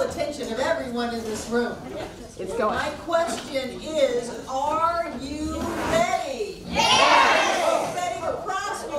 attention of everyone in this room. It's going. My question is, are you ready? Yes! Ready to prosper?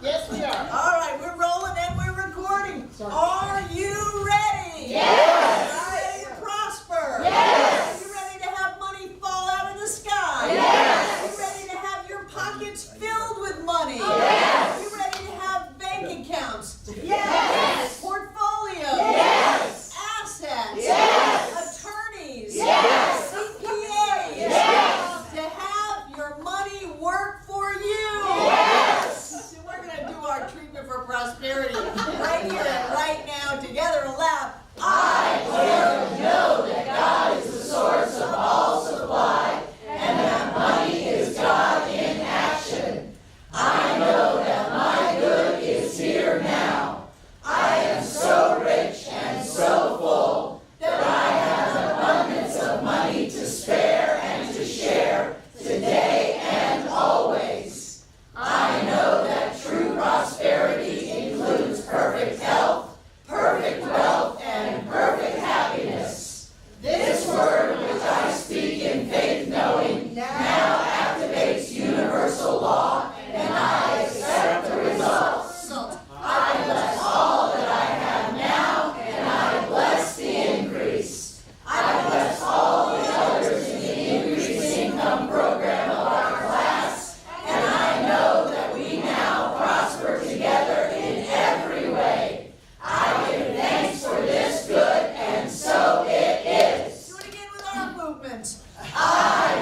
Yes, we are. All right, we're rolling and we're recording. Are you ready? Yes! Are you ready to prosper? Yes! Are you ready to have money fall out of the sky? Yes! Are you ready to have your pockets filled with money? Yes! Are you ready to have bank accounts? Yes! Portfolios? Yes! Assets? Yes! Attorneys? Yes! CPAs? Yes! To have your money work for you? Yes! So we're going to do our treatment for prosperity right here and right now together aloud. I clearly know that God is the source of all supply, and that money is God in action. I know that my good is here now. I am so rich and so full that I have an abundance of money to spare and to share today and always. I know that true prosperity includes perfect health, perfect wealth, and perfect happiness. This word, which I speak in faith knowing, now activates universal law, and I accept the results. I bless all that I have now, and I bless the increase. I bless all the others in the increased income program of our class, and I know that we now prosper together in every way. I give thanks for this good, and so it is. Do it again with our movement. I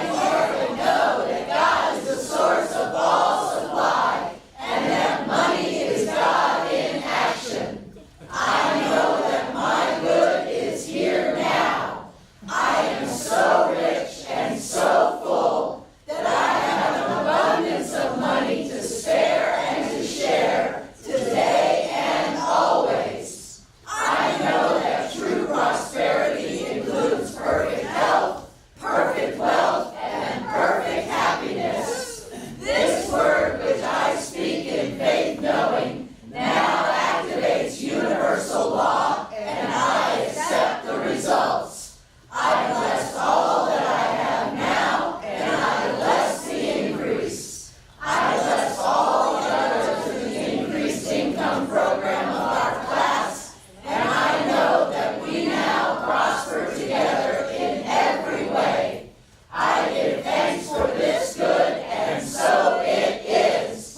clearly know that God is the source of all supply, and that money is God in action. I know that my good is here now. I am so rich and so full that I have an abundance of money to spare and to share today and always. I know that true prosperity includes perfect health, perfect wealth, and perfect happiness. This word, which I speak in faith knowing, now activates universal law, and I accept the results. I bless all that I have now, and I bless the increase. I bless all the others in the increased income program of our class, and I know that we now prosper together in every way. I give thanks for this good, and so it is.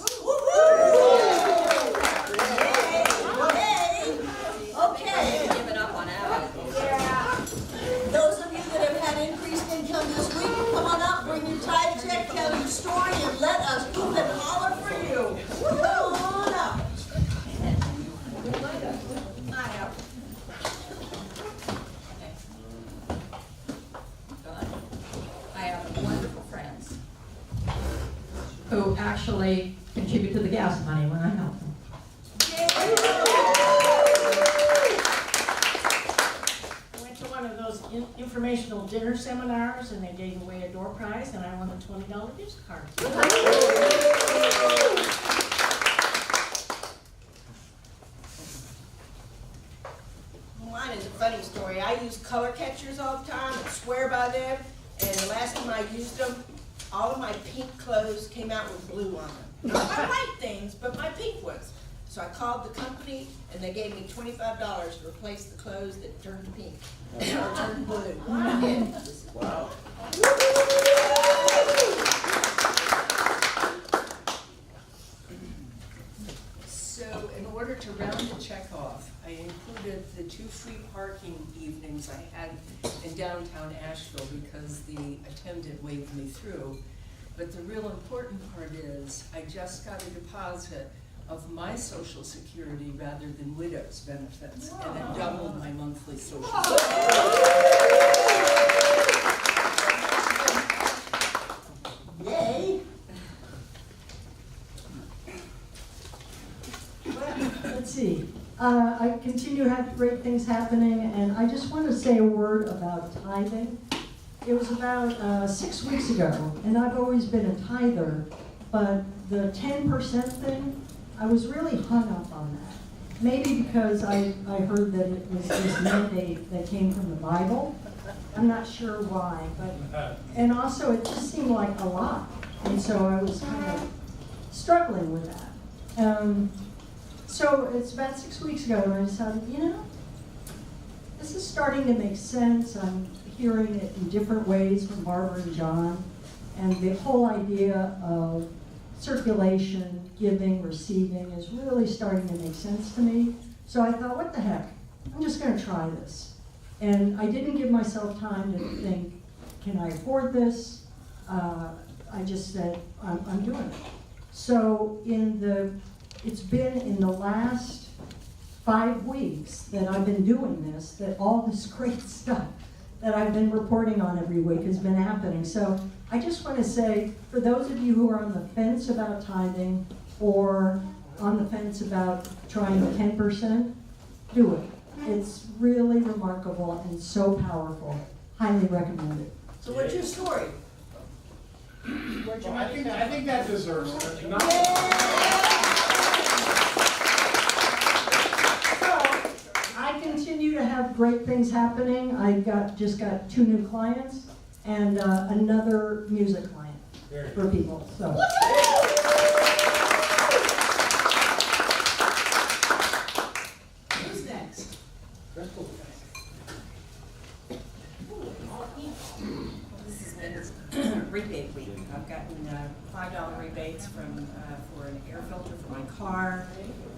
Okay. Giving up on Adam. Those of you that have had increased income this week, come on up, bring your tithe check, tell your story, and let us hoop and holler for you. Come on up. I have wonderful friends who actually contribute to the gas money when I help them. I went to one of those informational dinner seminars, and they gave away a door prize, and I won a $20 gift card. Mine is a funny story. I use color catchers all the time and swear by them. And the last time I used them, all of my pink clothes came out with blue on them. Not my white things, but my pink ones. So I called the company, and they gave me $25 to replace the clothes that turned pink or turned blue. Wow. So in order to round the check off, I included the 2 free parking evenings I had in downtown Asheville because the attendant waved me through. But the real important part is I just got a deposit of my Social Security rather than widow's benefits, and it doubled my monthly Social Security. Yay. Let's see. I continue to have great things happening, and I just want to say a word about tithing. It was about 6 weeks ago, and I've always been a tither, But the 10% thing, I was really hung up on that. Maybe because I heard that it was this mandate that came from the Bible. I'm not sure why, but, and also it just seemed like a lot. And so I was kind of struggling with that. So it's about 6 weeks ago, and I decided, you know, this is starting to make sense. I'm hearing it in different ways from Barbara and John. And the whole idea of circulation, giving, receiving is really starting to make sense to me. So I thought, what the heck? I'm just going to try this. And I didn't give myself time to think, can I afford this? I just said, I'm doing it. So it's been in the last 5 weeks that I've been doing this, that all this great stuff that I've been reporting on every week has been happening. So I just want to say, for those of you who are on the fence about tithing or on the fence about trying 10%, do it. It's really remarkable and so powerful. Highly recommend it. So what's your story? Well, I think that deserves it. I continue to have great things happening. I just got 2 new clients and another music client for people. So. Who's next? This has been rebate week. I've gotten $5 rebates for an air filter for my car,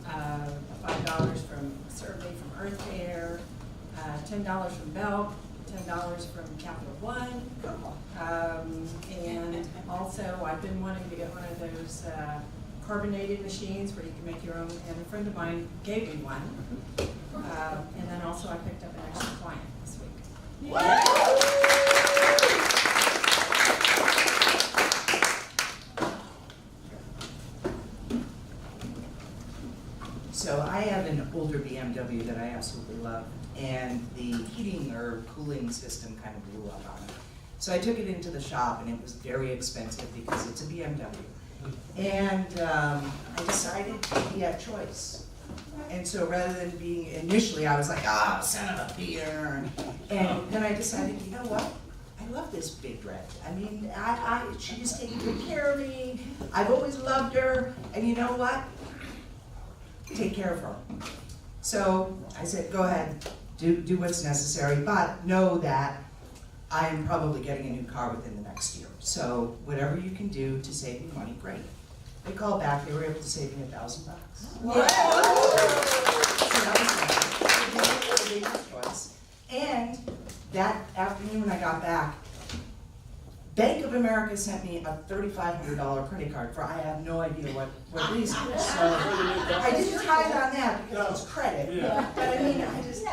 $5 from Survey from Earth Air, $10 from Belk, $10 from Capital One, and also I've been wanting to get one of those carbonated machines where you can make your own, and a friend of mine gave me one, and then also I picked up an extra client this week. So I have an older BMW that I absolutely love, and the heating or cooling system kind of blew up on it. So I took it into the shop, and it was very expensive because it's a BMW. And I decided he had choice. And so rather than being, initially I was like, son of a beer. And then I decided, you know what? I love this big red. I mean, she's taking good care of me. I've always loved her. And you know what? Take care of her. So I said, go ahead, do what's necessary, but know that I am probably getting a new car within the next year. So whatever you can do to save me money, great. They called back, they were able to save me $1,000. Wow. So that was nice. And that afternoon when I got back, Bank of America sent me a $3,500 credit card for I have no idea what reason. So I didn't tithe on that because it's credit. Yeah. But I mean, I just,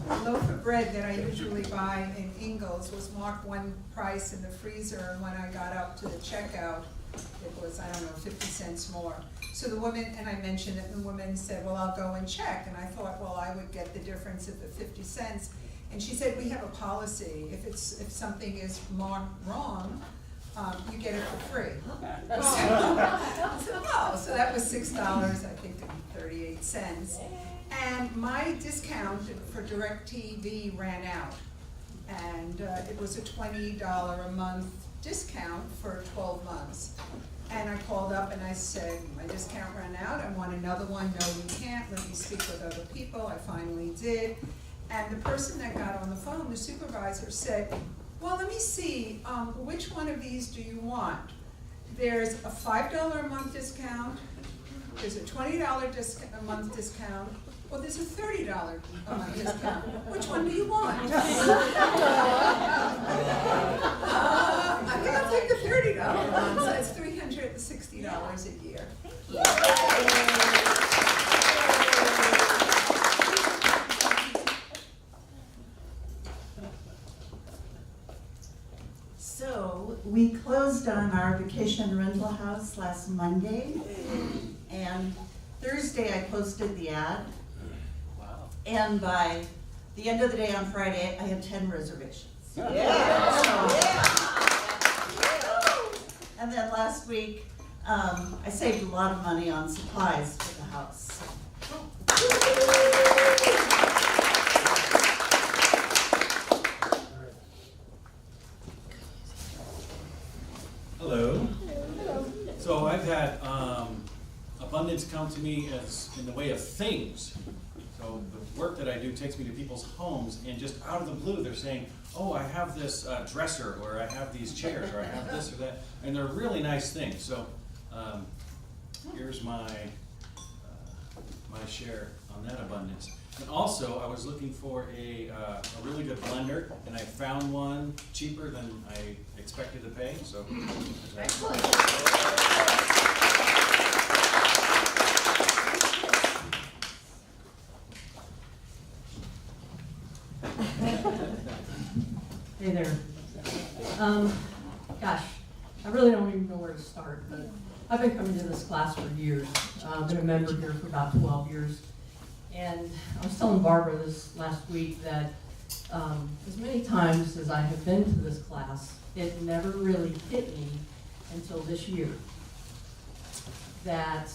A loaf of bread that I usually buy in Ingles was marked one price in the freezer, and when I got up to the checkout, it was, I don't know, 50 cents more. So the woman, and I mentioned it, and the woman said, well, I'll go and check. And I thought, well, I would get the difference of the 50 cents. And she said, we have a policy. If something is marked wrong, you get it for free. I said, oh, so that was $6, I think, and 38 cents. And my discount for DirecTV ran out. And it was a $20 a month discount for 12 months. And I called up and I said, my discount ran out, I want another one. No, you can't, let me speak with other people. I finally did. And the person that got on the phone, the supervisor, said, well, let me see, which one of these do you want? There's a $5 a month discount, there's a $20 a month discount, well, there's a $30 a month discount. Which one do you want? I think I'll take the $30 one, so it's $360 a year. So we closed on our vacation rental house last Monday, and Thursday I posted the ad. And by The end of the day on Friday, I had 10 reservations. And then last week, I saved a lot of money on supplies for the house. Hello. So I've had abundance come to me as in the way of things. So the work that I do takes me to people's homes, and just out of the blue, they're saying, "Oh, I have this dresser, or I have these chairs, or I have this or that," and they're really nice things. So here's my share on that abundance. And also, I was looking for a really good blender, and I found one cheaper than I expected to pay. So Hey there. Gosh, I really don't even know where to start, but I've been coming to this class for years. I've been a member here for about 12 years. And I was telling Barbara this last week that as many times as I have been to this class, it never really hit me until this year. That,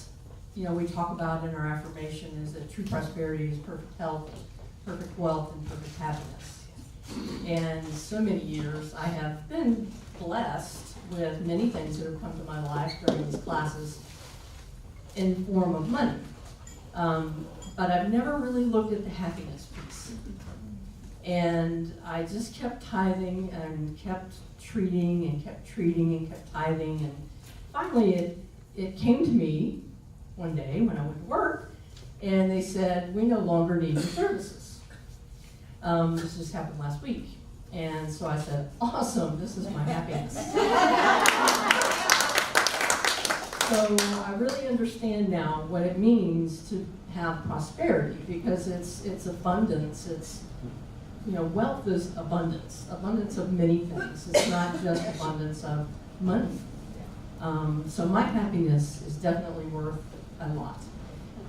you know, we talk about in our affirmation is that true prosperity is perfect health, perfect wealth, and perfect happiness. And so many years I have been blessed with many things that have come to my life during these classes in form of money. But I've never really looked at the happiness piece. And I just kept tithing and kept treating and kept treating and kept tithing. And finally it came to me one day when I went to work, and they said, "We no longer need your services." This just happened last week. And so I said, "Awesome, this is my happiness." So I really understand now what it means to have prosperity, because it's abundance. It's, you know, wealth is abundance of many things. It's not just abundance of money. So my happiness is definitely worth a lot.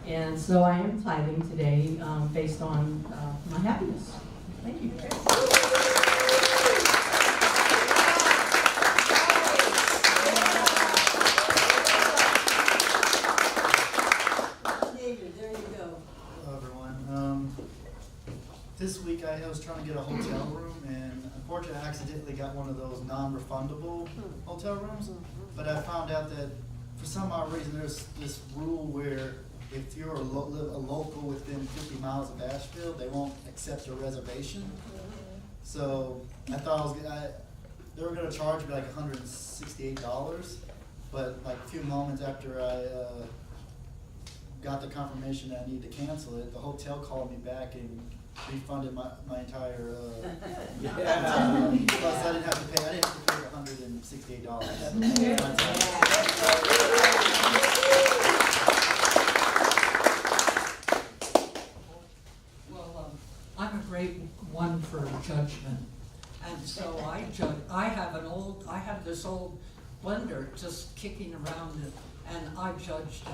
And so I am tithing today based on my happiness. Thank you. David, there you go. Hello, everyone. This week I was trying to get a hotel room, and unfortunately I accidentally got one of those non-refundable hotel rooms. But I found out that for some odd reason there's this rule where if you're a local within 50 miles of Asheville, they won't accept your reservation. So I thought they were going to charge me like $168, but like a few moments after I got the confirmation that I needed to cancel it, the hotel called me back and refunded my entire plus I didn't have to pay $168. Well, I'm a great one for judgment, and so I have this old blender just kicking around it, and I judged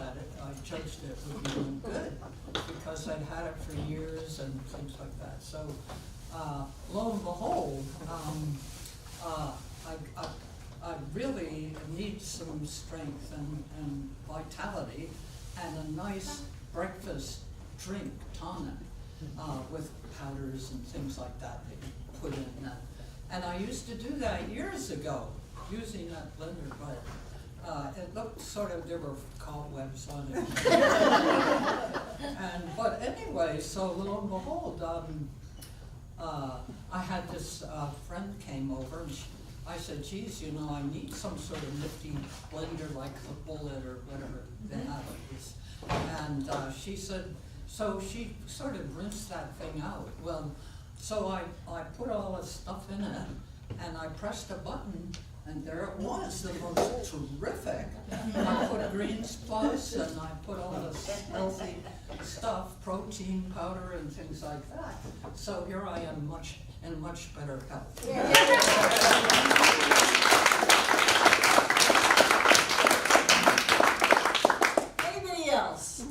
it would be doing good because I'd had it for years and things like that. So lo and behold, I really need some strength and vitality and a nice breakfast drink tonic with powders and things like that you put in that. And I used to do that years ago using that blender, but it looked sort of, there were cobwebs on it. But anyway, so lo and behold, I had this friend came over, and I said, "Geez, you know, I need some sort of nifty blender like the Bullet or whatever they have it is." And she said, so she sort of rinsed that thing out. Well, so I put all the stuff in it, and I pressed a button, and there it was, the most terrific. I put Greens Plus, and I put all this healthy stuff, protein powder and things like that. So here I am in much better health. Anybody else?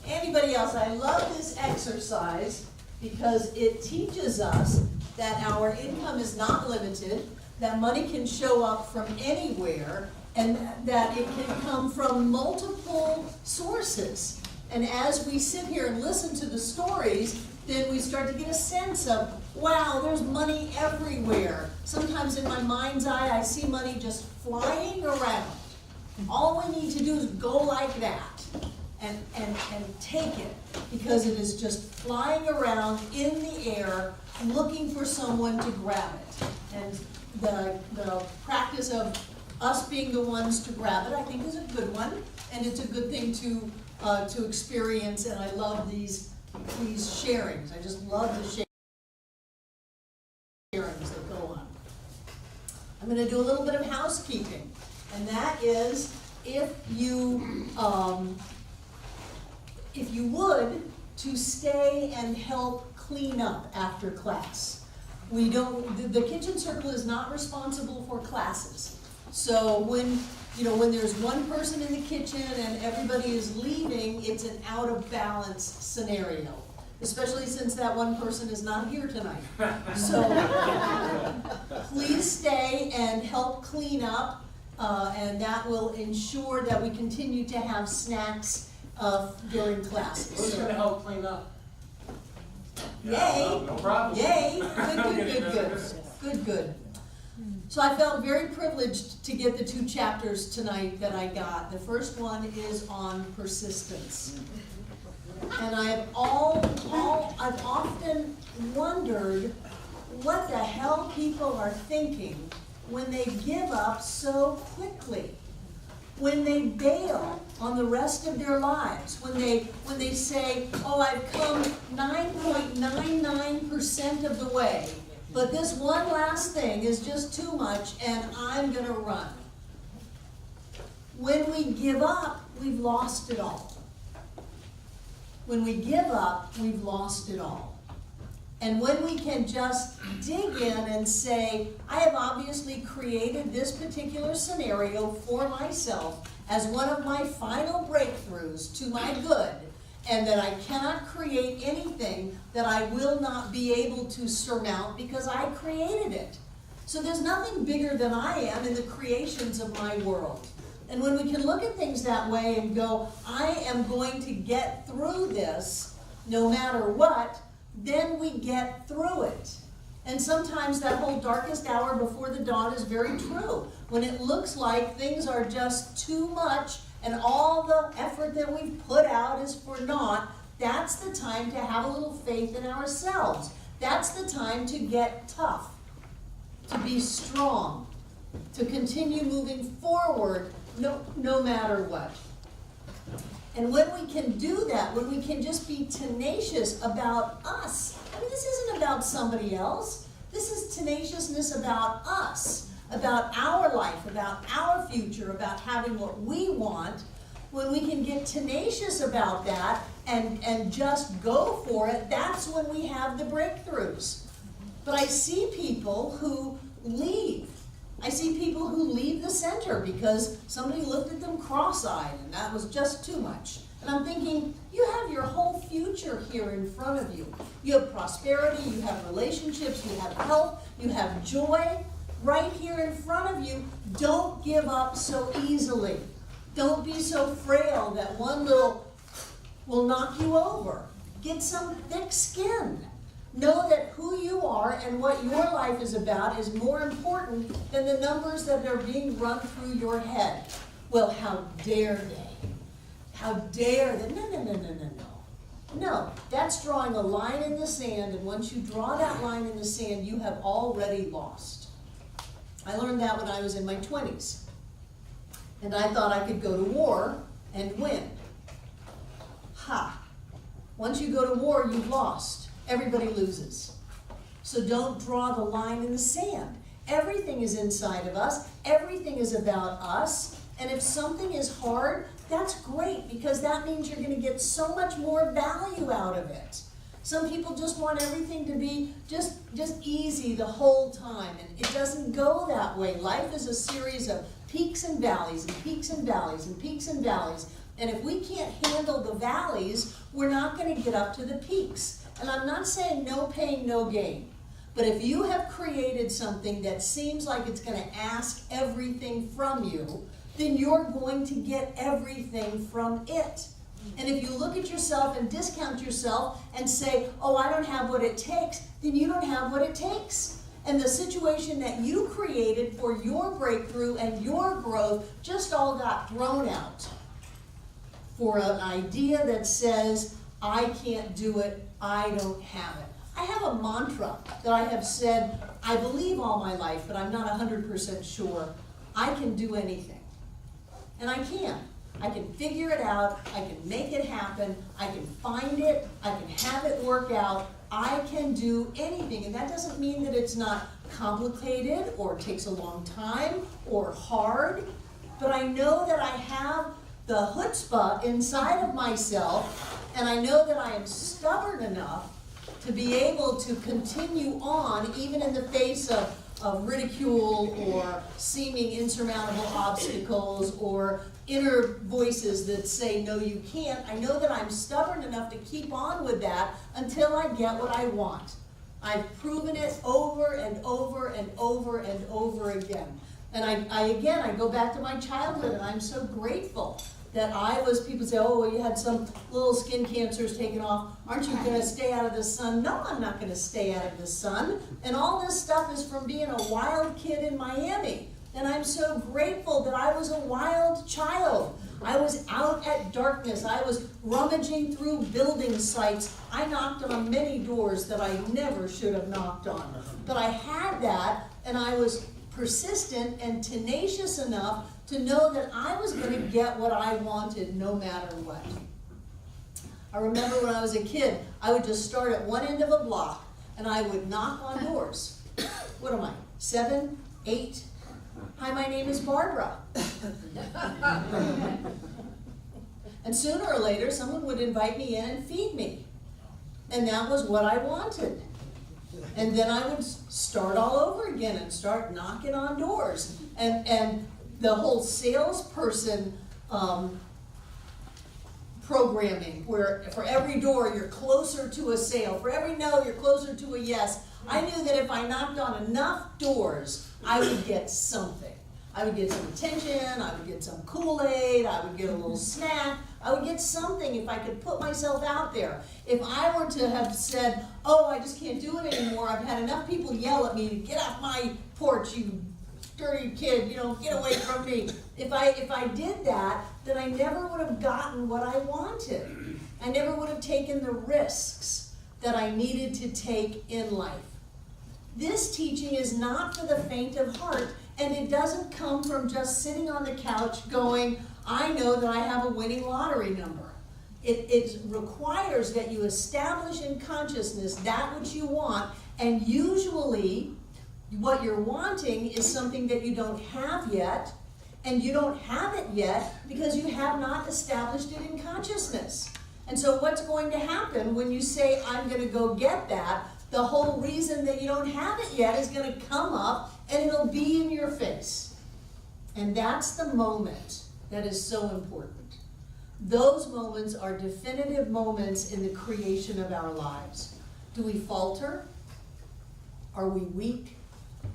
Anybody else? I love this exercise because it teaches us that our income is not limited, that money can show up from anywhere, and that it can come from multiple sources. And as we sit here and listen to the stories, then we start to get a sense of, wow, there's money everywhere. Sometimes in my mind's eye, I see money just flying around. All we need to do is go like that and take it, because it is just flying around in the air, looking for someone to grab it. And the practice of us being the ones to grab it, I think, is a good one, and it's a good thing to experience. And I love these sharings. I just love the sharings that go on. I'm going to do a little bit of housekeeping, and that is if you would, to stay and help clean up after class. The kitchen circle is not responsible for classes. So when there's one person in the kitchen and everybody is leaving, it's an out of balance scenario, especially since that one person is not here tonight. So please stay and help clean up, and that will ensure that we continue to have snacks during classes. Who's going to help clean up? Yay! No problem. Yay! Good. So I felt very privileged to get the 2 chapters tonight that I got. The first one is on persistence. And I've often wondered what the hell people are thinking when they give up so quickly, when they bail on the rest of their lives, when they say, oh, I've come 9.99% of the way, but this one last thing is just too much and I'm going to run. When we give up, we've lost it all. When we give up, we've lost it all. And when we can just dig in and say, I have obviously created this particular scenario for myself as one of my final breakthroughs to my good, and that I cannot create anything that I will not be able to surmount because I created it. So there's nothing bigger than I am in the creations of my world. And when we can look at things that way and go, I am going to get through this no matter what, then we get through it. And sometimes that whole darkest hour before the dawn is very true. When it looks like things are just too much and all the effort that we've put out is for naught, that's the time to have a little faith in ourselves. That's the time to get tough, to be strong, to continue moving forward no matter what. And when we can do that, when we can just be tenacious about us, I mean, this isn't about somebody else. This is tenaciousness about us, about our life, about our future, about having what we want. When we can get tenacious about that and just go for it, that's when we have the breakthroughs. But I see people who leave. I see people who leave the center because somebody looked at them cross-eyed and that was just too much. And I'm thinking, you have your whole future here in front of you. You have prosperity, you have relationships, you have health, you have joy right here in front of you. Don't give up so easily. Don't be so frail that one little will knock you over. Get some thick skin. Know that who you are and what your life is about is more important than the numbers that are being run through your head. Well, how dare they? How dare they? No. No, that's drawing a line in the sand, and once you draw that line in the sand, you have already lost. I learned that when I was in my 20s. And I thought I could go to war and win. Ha! Once you go to war, you've lost. Everybody loses. So don't draw the line in the sand. Everything is inside of us. Everything is about us. And if something is hard, that's great, because that means you're going to get so much more value out of it. Some people just want everything to be just easy the whole time, and it doesn't go that way. Life is a series of peaks and valleys and peaks and valleys and peaks and valleys. And if we can't handle the valleys, we're not going to get up to the peaks. And I'm not saying no pain, no gain. But if you have created something that seems like it's going to ask everything from you, then you're going to get everything from it. And if you look at yourself and discount yourself and say, oh, I don't have what it takes, then you don't have what it takes. And the situation that you created for your breakthrough and your growth just all got thrown out for an idea that says, I can't do it, I don't have it. I have a mantra that I have said, I believe all my life, but I'm not 100% sure. I can do anything. And I can. I can figure it out, I can make it happen, I can find it, I can have it work out, I can do anything. And that doesn't mean that it's not complicated or takes a long time or hard, but I know that I have the chutzpah inside of myself, and I know that I am stubborn enough to be able to continue on even in the face of ridicule or seeming insurmountable obstacles or inner voices that say, no, you can't. I know that I'm stubborn enough to keep on with that until I get what I want. I've proven it over and over and over and over again. And I go back to my childhood, and I'm so grateful that people say, oh, well, you had some little skin cancers taken off. Aren't you going to stay out of the sun? No, I'm not going to stay out of the sun. And all this stuff is from being a wild kid in Miami. And I'm so grateful that I was a wild child. I was out at darkness. I was rummaging through building sites. I knocked on many doors that I never should have knocked on. But I had that, and I was persistent and tenacious enough to know that I was going to get what I wanted no matter what. I remember when I was a kid, I would just start at one end of a block, and I would knock on doors. What am I, 7, 8? Hi, my name is Barbara. And sooner or later, someone would invite me in and feed me. And that was what I wanted. And then I would start all over again and start knocking on doors. And the whole salesperson programming, where for every door you're closer to a sale, for every no you're closer to a yes. I knew that if I knocked on enough doors, I would get something. I would get some attention, I would get some Kool-Aid, I would get a little snack, I would get something if I could put myself out there. If I were to have said, oh, I just can't do it anymore, I've had enough people yell at me to get off my porch, you dirty kid, get away from me. If I did that, then I never would have gotten what I wanted. I never would have taken the risks that I needed to take in life. This teaching is not for the faint of heart, and it doesn't come from just sitting on the couch going, I know that I have a winning lottery number. It requires that you establish in consciousness that which you want, and usually what you're wanting is something that you don't have yet, and you don't have it yet because you have not established it in consciousness. And so what's going to happen when you say, I'm going to go get that, the whole reason that you don't have it yet is going to come up and it'll be in your face. And that's the moment that is so important. Those moments are definitive moments in the creation of our lives. Do we falter? Are we weak?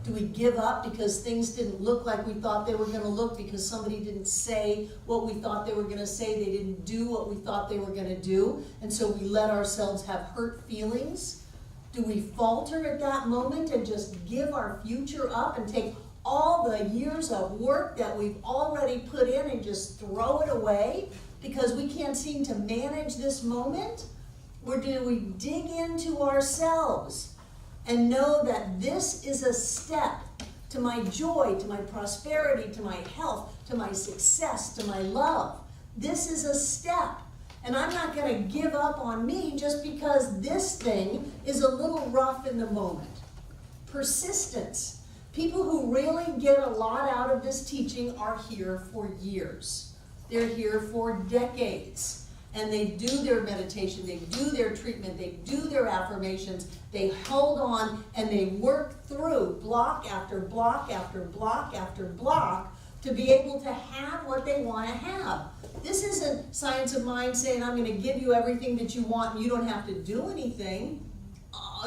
Do we give up because things didn't look like we thought they were going to look, because somebody didn't say what we thought they were going to say, they didn't do what we thought they were going to do, and so we let ourselves have hurt feelings? Do we falter at that moment and just give our future up and take all the years of work that we've already put in and just throw it away because we can't seem to manage this moment? Or do we dig into ourselves and know that this is a step to my joy, to my prosperity, to my health, to my success, to my love? This is a step. And I'm not going to give up on me just because this thing is a little rough in the moment. Persistence. People who really get a lot out of this teaching are here for years. They're here for decades. And they do their meditation, they do their treatment, they do their affirmations, they hold on and they work through block after block after block after block to be able to have what they want to have. This isn't science of mind saying, I'm going to give you everything that you want and you don't have to do anything.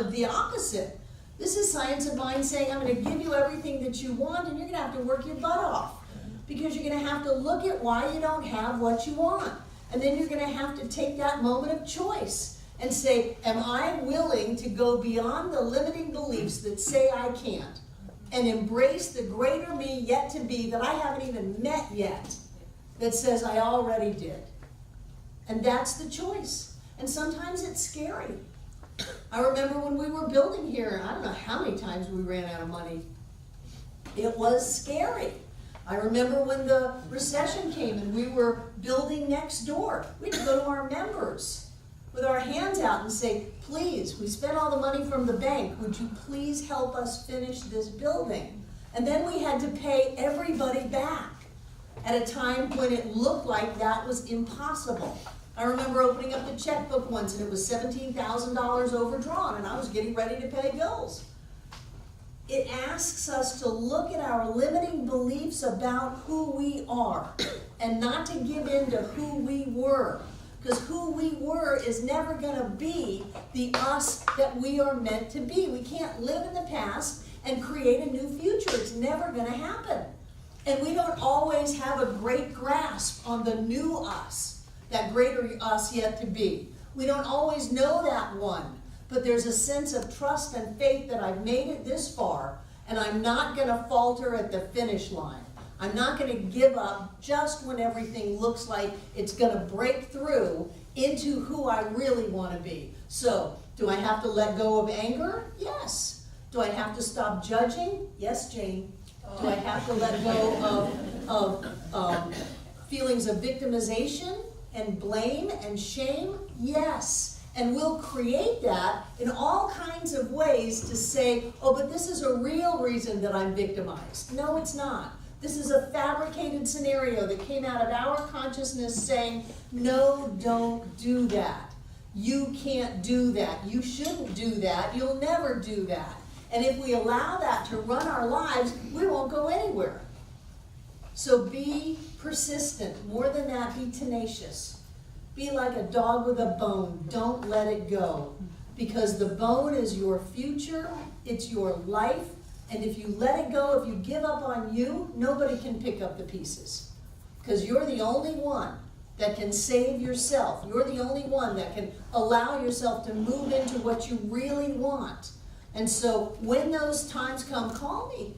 The opposite. This is science of mind saying, I'm going to give you everything that you want and you're going to have to work your butt off. Because you're going to have to look at why you don't have what you want. And then you're going to have to take that moment of choice and say, am I willing to go beyond the limiting beliefs that say I can't and embrace the greater me yet to be that I haven't even met yet that says I already did. And that's the choice. And sometimes it's scary. I remember when we were building here, I don't know how many times we ran out of money. It was scary. I remember when the recession came and we were building next door. We had to go to our members with our hands out and say, please, we spent all the money from the bank. Would you please help us finish this building? And then we had to pay everybody back at a time when it looked like that was impossible. I remember opening up the checkbook once and it was $17,000 overdrawn and I was getting ready to pay bills. It asks us to look at our limiting beliefs about who we are and not to give in to who we were. Because who we were is never going to be the us that we are meant to be. We can't live in the past and create a new future. It's never going to happen. And we don't always have a great grasp on the new us, that greater us yet to be. We don't always know that one. But there's a sense of trust and faith that I've made it this far, and I'm not going to falter at the finish line. I'm not going to give up just when everything looks like it's going to break through into who I really want to be. So, do I have to let go of anger? Yes. Do I have to stop judging? Yes, Jane. Do I have to let go of feelings of victimization and blame and shame? Yes. And we'll create that in all kinds of ways to say, oh, but this is a real reason that I'm victimized. No, it's not. This is a fabricated scenario that came out of our consciousness saying, no, don't do that. You can't do that. You shouldn't do that. You'll never do that. And if we allow that to run our lives, we won't go anywhere. So be persistent. More than that, be tenacious. Be like a dog with a bone. Don't let it go. Because the bone is your future. It's your life. And if you let it go, if you give up on you, nobody can pick up the pieces. Because you're the only one that can save yourself. You're the only one that can allow yourself to move into what you really want. And so when those times come, call me.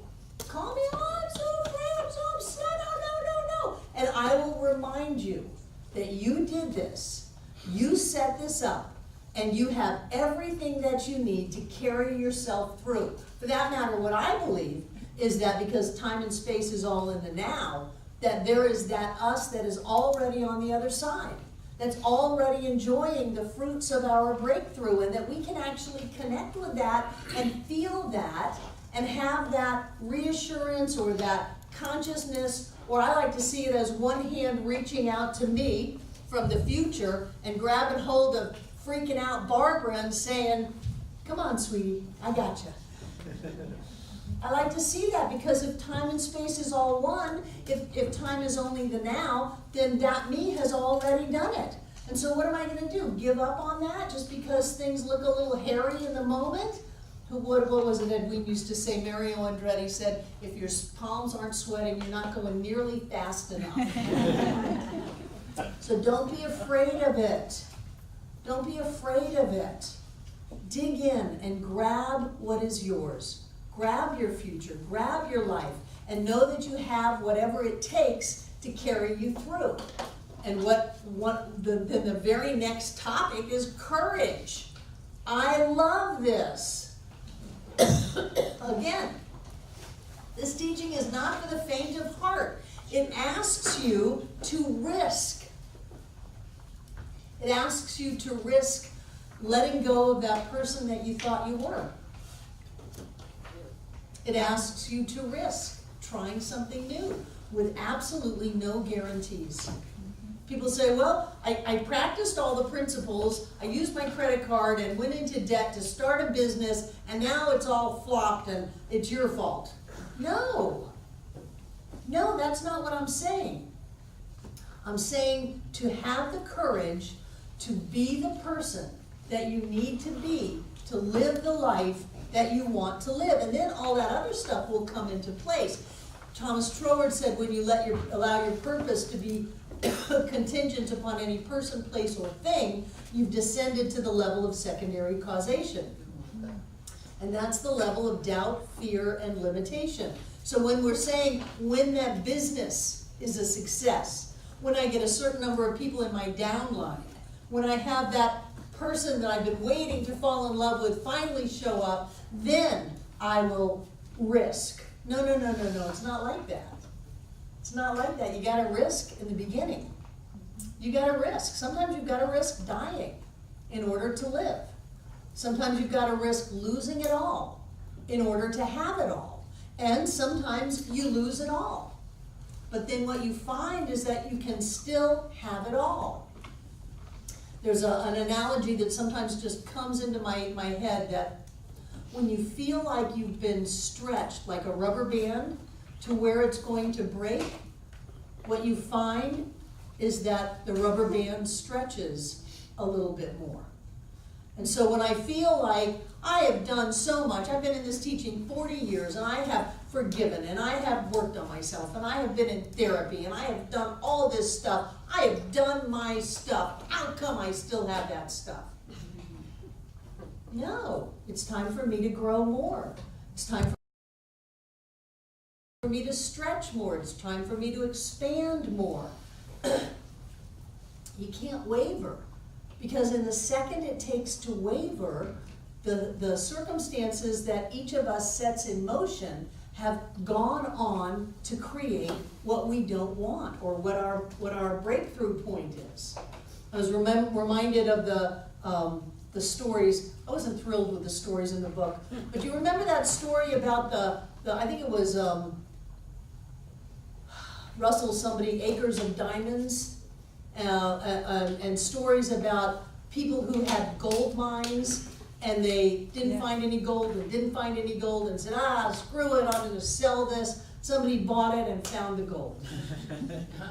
Call me. Oh, I'm so afraid. I'm so upset. Oh, no. And I will remind you that you did this, you set this up, and you have everything that you need to carry yourself through. For that matter, what I believe is that because time and space is all in the now, that there is that us that is already on the other side, that's already enjoying the fruits of our breakthrough, and that we can actually connect with that and feel that and have that reassurance or that consciousness, or I like to see it as one hand reaching out to me from the future and grabbing hold of freaking out Barbara and saying, come on, sweetie, I got you. I like to see that because if time and space is all one, if time is only the now, then that me has already done it. And so what am I going to do? Give up on that just because things look a little hairy in the moment? What was it Edwin used to say? Mario Andretti said, if your palms aren't sweating, you're not going nearly fast enough. So don't be afraid of it. Don't be afraid of it. Dig in and grab what is yours. Grab your future, grab your life, and know that you have whatever it takes to carry you through. And the very next topic is courage. I love this. Again, this teaching is not for the faint of heart. It asks you to risk. It asks you to risk letting go of that person that you thought you were. It asks you to risk trying something new with absolutely no guarantees. People say, well, I practiced all the principles, I used my credit card and went into debt to start a business, and now it's all flopped and it's your fault. No. No, that's not what I'm saying. I'm saying to have the courage to be the person that you need to be to live the life that you want to live. And then all that other stuff will come into place. Thomas Troward said, when you allow your purpose to be contingent upon any person, place, or thing, you've descended to the level of secondary causation. And that's the level of doubt, fear, and limitation. So when we're saying, when that business is a success, when I get a certain number of people in my downline, when I have that person that I've been waiting to fall in love with finally show up, then I will risk. No, it's not like that. It's not like that. You gotta risk in the beginning. You gotta risk. Sometimes you've gotta risk dying in order to live. Sometimes you've gotta risk losing it all in order to have it all. And sometimes you lose it all. But then what you find is that you can still have it all. There's an analogy that sometimes just comes into my head, that when you feel like you've been stretched like a rubber band to where it's going to break, what you find is that the rubber band stretches a little bit more. And so when I feel like I have done so much, I've been in this teaching 40 years, and I have forgiven, and I have worked on myself, and I have been in therapy, and I have done all this stuff. I have done my stuff. How come I still have that stuff? No, it's time for me to grow more. It's time for me to stretch more. It's time for me to expand more. You can't waver, because in the second it takes to waver, the circumstances that each of us sets in motion have gone on to create what we don't want, or what our breakthrough point is. I was reminded of the stories. I wasn't thrilled with the stories in the book, but do you remember that story about the I think it was Russell somebody, Acres of Diamonds, and stories about people who had gold mines, and they didn't find any gold, and didn't find any gold, and said, screw it, I'm gonna sell this. Somebody bought it and found the gold.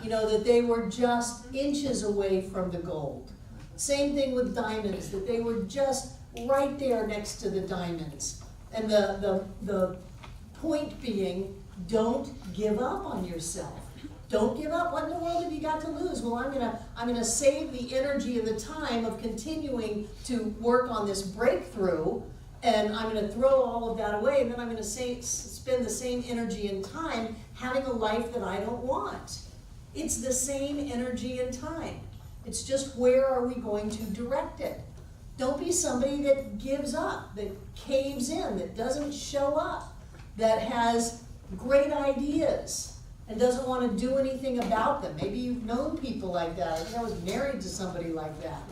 You know, that they were just inches away from the gold. Same thing with diamonds, that they were just right there next to the diamonds. And the point being, don't give up on yourself. Don't give up. What in the world have you got to lose? Well, I'm gonna save the energy and the time of continuing to work on this breakthrough, and I'm gonna throw all of that away, and then I'm gonna spend the same energy and time having a life that I don't want. It's the same energy and time. It's just, where are we going to direct it? Don't be somebody that gives up, that caves in, that doesn't show up, that has great ideas and doesn't want to do anything about them. Maybe you've known people like that. I think I was married to somebody like that.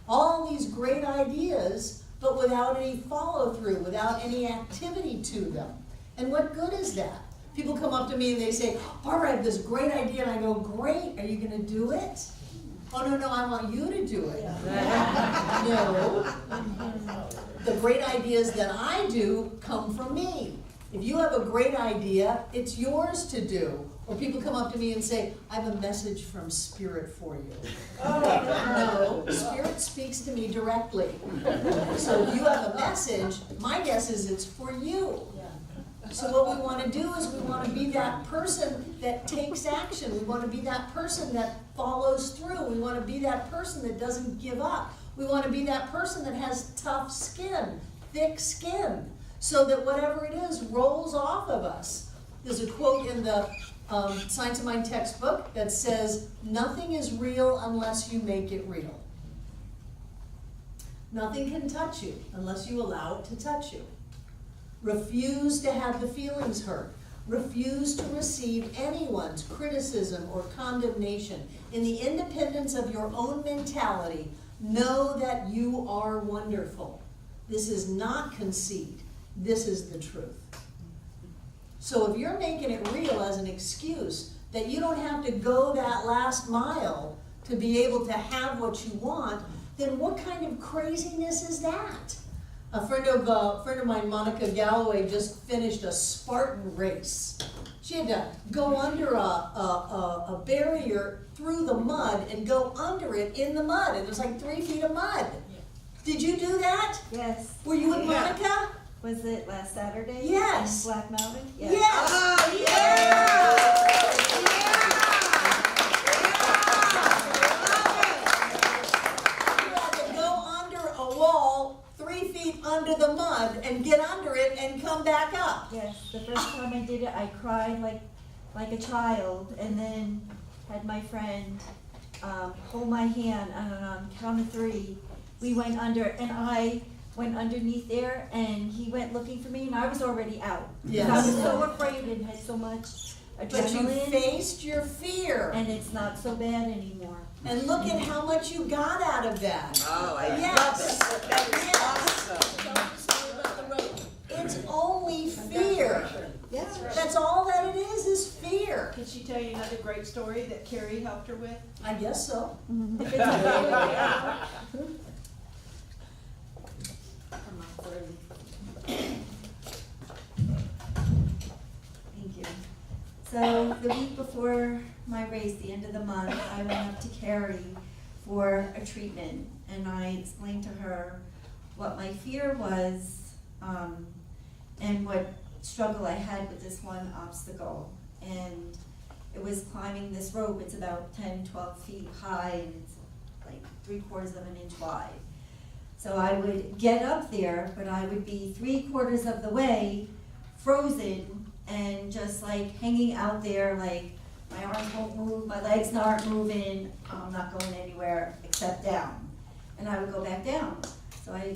All these great ideas, but without any follow-through, without any activity to them. And what good is that? People come up to me and they say, Barbara, I have this great idea, and I go, great, are you going to do it? Oh, no, I want you to do it. No. The great ideas that I do come from me. If you have a great idea, it's yours to do. Or people come up to me and say, I have a message from Spirit for you. No, Spirit speaks to me directly. So if you have a message, my guess is it's for you. So what we want to do is we want to be that person that takes action. We want to be that person that follows through. We want to be that person that doesn't give up. We want to be that person that has tough skin, thick skin, so that whatever it is rolls off of us. There's a quote in the Science of Mind textbook that says, nothing is real unless you make it real. Nothing can touch you unless you allow it to touch you. Refuse to have the feelings hurt. Refuse to receive anyone's criticism or condemnation. In the independence of your own mentality, know that you are wonderful. This is not conceit. This is the truth. So if you're making it real as an excuse that you don't have to go that last mile to be able to have what you want, then what kind of craziness is that? A friend of mine, Monica Galloway, just finished a Spartan race. She had to go under a barrier through the mud and go under it in the mud. It was like 3 feet of mud. Did you do that? Yes. Were you with Monica? Was it last Saturday? Yes. In Black Mountain? Yes. Oh, yeah! You had to go under a wall 3 feet under the mud and get under it and come back up. Yes. The first time I did it, I cried like a child, and then had my friend hold my hand, and on count of 3, we went under, and I went underneath there, and he went looking for me, and I was already out. Yes. I was so afraid and had so much But you adrenaline, faced your fear. and it's not so bad anymore. And look at how much you got out of that. Oh, I Yes. love it. That is Yes. awesome. Tell me a story about the rope. It's only fear. Yeah. That's all that it is fear. Can she tell you another great story that Carrie helped her with? I guess so. If it's okay. Thank you. So the week before my race, the end of the month, I went up to Carrie for a treatment, and I explained to her what my fear was, and what struggle I had with this one obstacle. And it was climbing this rope. It's about 10, 12 feet high, and it's like 3/4 of an inch wide. So I would get up there, but I would be 3/4 of the way frozen and just like hanging out there, like my arms won't move, my legs aren't moving, I'm not going anywhere except down. And I would go back down. So I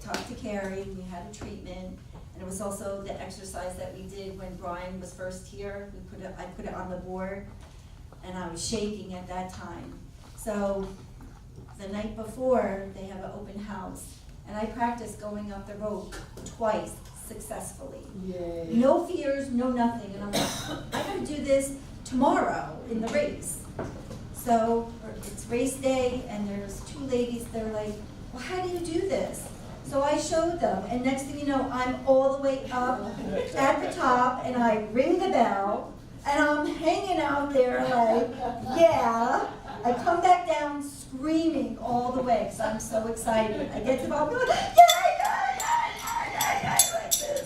talked to Carrie, we had a treatment, and it was also the exercise that we did when Brian was first here. I put it on the board, and I was shaking at that time. So the night before, they have an open house, and I practiced going up the rope twice successfully. Yay. No fears, no nothing, and I'm like, I gotta do this tomorrow in the race. So it's race day, and there's 2 ladies, they're like, well, how do you do this? So I showed them, and next thing you know, I'm all the way up at the top, and I ring the bell, and I'm hanging out there like, yeah. I come back down screaming all the way, because I'm so excited. I get to the bottom, going, yeah, like this.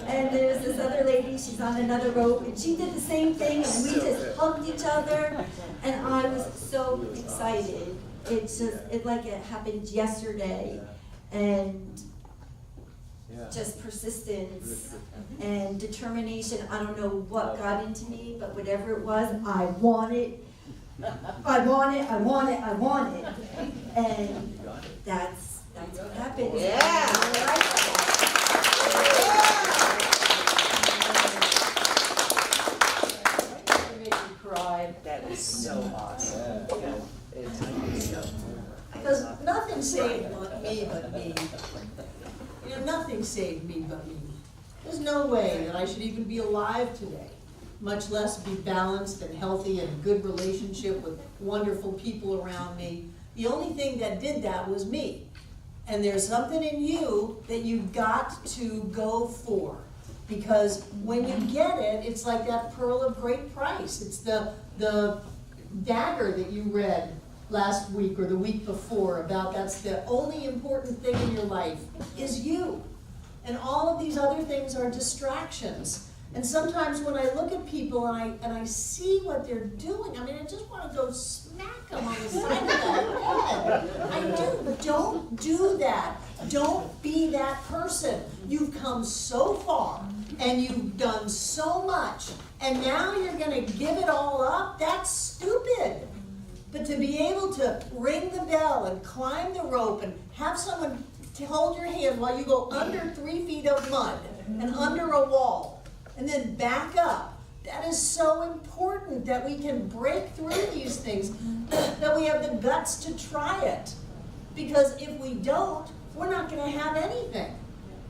And there's this other lady, she's on another rope, and she did the same thing, and we just hugged each other, and I was so excited. It's just, it happened yesterday, and just persistence and determination. I don't know what got into me, but whatever it was, I want it. I want it, I want it, I want it. And that's what happened. That is so awesome. Because nothing saved me but me. You know, nothing saved me but me. There's no way that I should even be alive today, much less be balanced and healthy and good relationship with wonderful people around me. The only thing that did that was me. And there's something in you that you've got to go for. Because when you get it, it's like that pearl of great price. It's the dagger that you read last week or the week before about that's the only important thing in your life is you. And all of these other things are distractions. And sometimes when I look at people and I see what they're doing, I mean, I just want to go smack them on the side of the head. I do, but don't do that. Don't be that person. You've come so far, and you've done so much, and now you're going to give it all up? That's stupid. But to be able to ring the bell and climb the rope and have someone to hold your hand while you go under 3 feet of mud and under a wall, and then back up. That is so important that we can break through these things, that we have the guts to try it. Because if we don't, we're not going to have anything.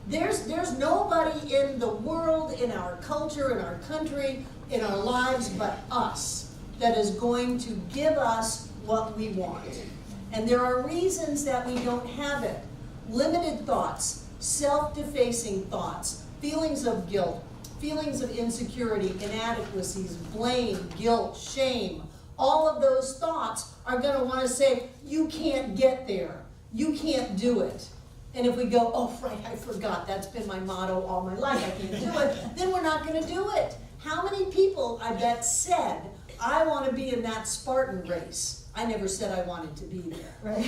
There's nobody in the world, in our culture, in our country, in our lives but us that is going to give us what we want. And there are reasons that we don't have it. Limited thoughts, self-defacing thoughts, feelings of guilt, feelings of insecurity, inadequacies, blame, guilt, shame, all of those thoughts are gonna wanna say, you can't get there, you can't do it. And if we go, oh, right, I forgot, that's been my motto all my life, I can't do it, then we're not gonna do it. How many people, I bet, said, I wanna be in that Spartan race? I never said I wanted to be there. Right.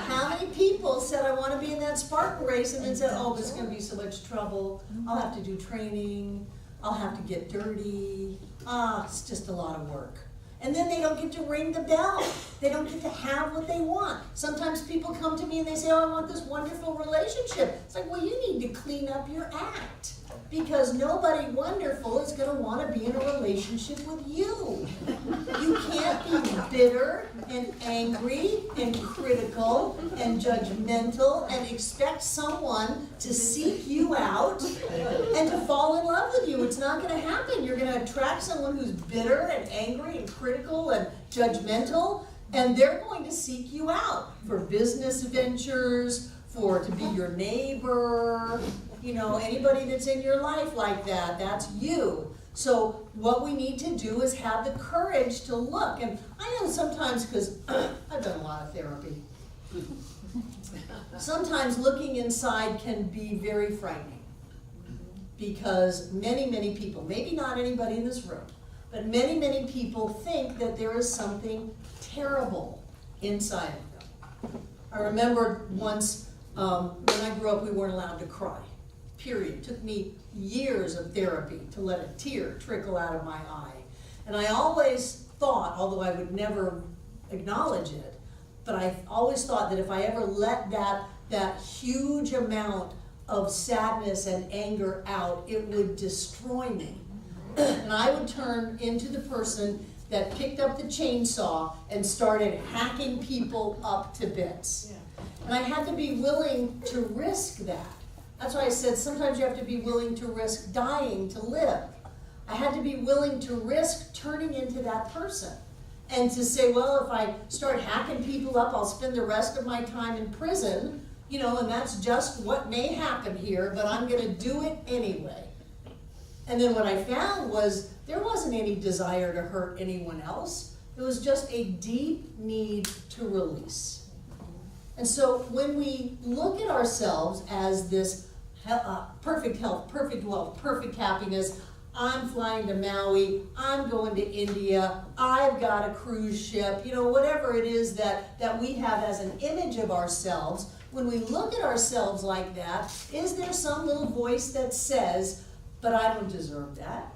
How many people said I wanna be in that Spartan race and then said, oh, this is gonna be so much trouble, I'll have to do training, I'll have to get dirty, it's just a lot of work. And then they don't get to ring the bell. They don't get to have what they want. Sometimes people come to me and they say, oh, I want this wonderful relationship. It's like, well, you need to clean up your act. Because nobody wonderful is gonna wanna be in a relationship with you. You can't be bitter and angry and critical and judgmental and expect someone to seek you out and to fall in love with you. It's not gonna happen. You're gonna attract someone who's bitter and angry and critical and judgmental, and they're going to seek you out for business ventures, to be your neighbor, you know, anybody that's in your life like that, that's you. So what we need to do is have the courage to look. And I know sometimes, because I've done a lot of therapy, sometimes looking inside can be very frightening. Because many, many people, maybe not anybody in this room, but many, many people think that there is something terrible inside of them. I remember once, when I grew up, we weren't allowed to cry, period. It took me years of therapy to let a tear trickle out of my eye. And I always thought, although I would never acknowledge it, but I always thought that if I ever let that huge amount of sadness and anger out, it would destroy me. And I would turn into the person that picked up the chainsaw and started hacking people up to bits. And I had to be willing to risk that. That's why I said sometimes you have to be willing to risk dying to live. I had to be willing to risk turning into that person. And to say, well, if I start hacking people up, I'll spend the rest of my time in prison, you know, and that's just what may happen here, but I'm gonna do it anyway. And then what I found was there wasn't any desire to hurt anyone else. It was just a deep need to release. And so when we look at ourselves as this perfect health, perfect wealth, perfect happiness, I'm flying to Maui, I'm going to India, I've got a cruise ship, you know, whatever it is that we have as an image of ourselves, when we look at ourselves like that, is there some little voice that says, but I don't deserve that,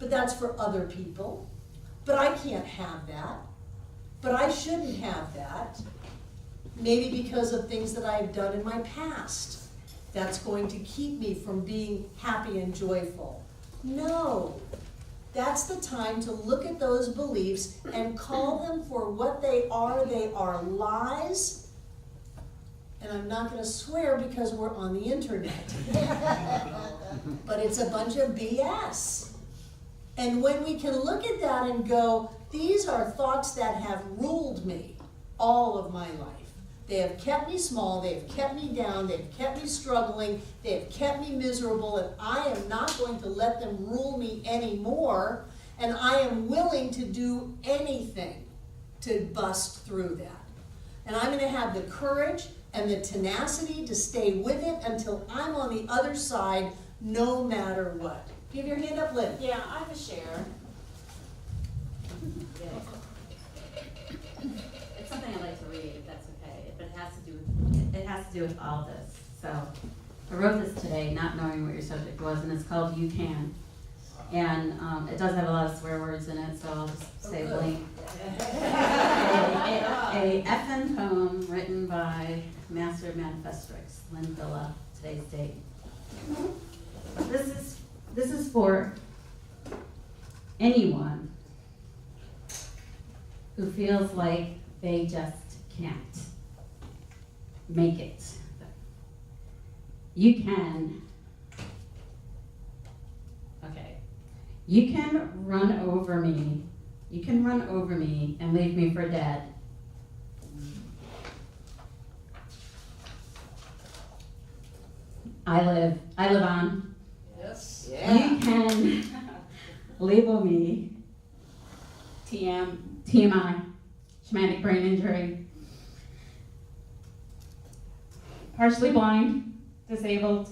but that's for other people, but I can't have that, but I shouldn't have that, maybe because of things that I've done in my past. That's going to keep me from being happy and joyful. No, that's the time to look at those beliefs and call them for what they are. They are lies. And I'm not going to swear because we're on the internet. But it's a bunch of BS. And when we can look at that and go, these are thoughts that have ruled me all of my life. They have kept me small, they have kept me down, they have kept me struggling, they have kept me miserable, and I am not going to let them rule me anymore, and I am willing to do anything to bust through that. And I'm gonna have the courage and the tenacity to stay with it until I'm on the other side, no matter what. Give your hand up, Lynn. Yeah, I have a share. It's something I'd like to read, if that's okay. But it has to do with all this. So I wrote this today, not knowing what your subject was, and it's called "You Can." And it does have a lot of swear words in it, so I'll just say blank. A FN poem written by Master Manifestrix, Lynn Villa, today's date. This is for anyone who feels like they just can't make it. You can. Okay. You can run over me. You can run over me and leave me for dead. I live on. You can label me TMI, traumatic brain injury, partially blind, disabled.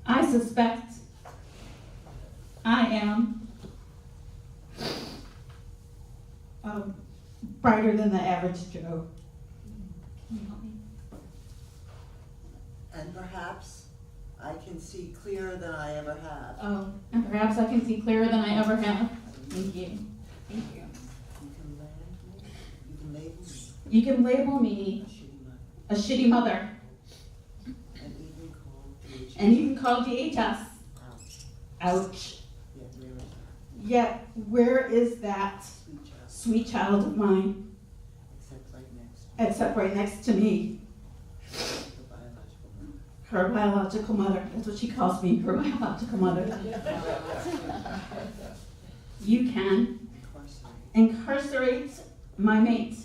I suspect I am brighter than the average Joe. Can you help me? And perhaps I can see clearer than I ever have. Oh, and perhaps I can see clearer than I ever have. Thank you. Thank you. You can label me. You can label me A shitty mother. a shitty mother And even call DHS. and even call DHS. Ouch. Ouch. Yeah, where is Yet, where is that sweet child? sweet child of mine Except right next to except right next to me? the biological mother. Her biological mother. That's what she calls me, her biological mother. You can incarcerate my mate.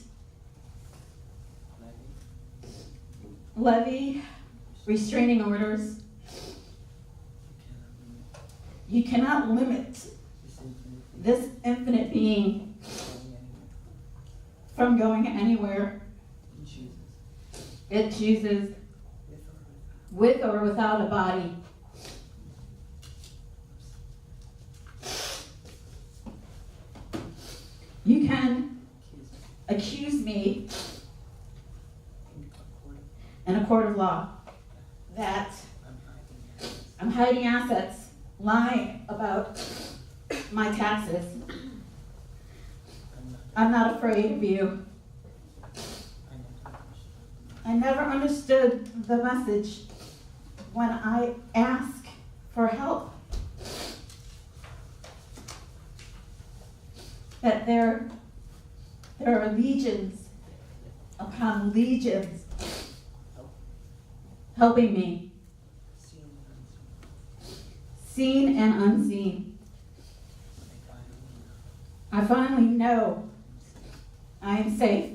Levy restraining orders. You cannot limit this infinite being from going anywhere it chooses, with or without a body. You can accuse me in a court of law that I'm hiding assets, lying about my taxes. I'm not afraid of you. I never understood the message when I ask for help. That there are legions upon legions helping me, seen and unseen. I finally know I am safe,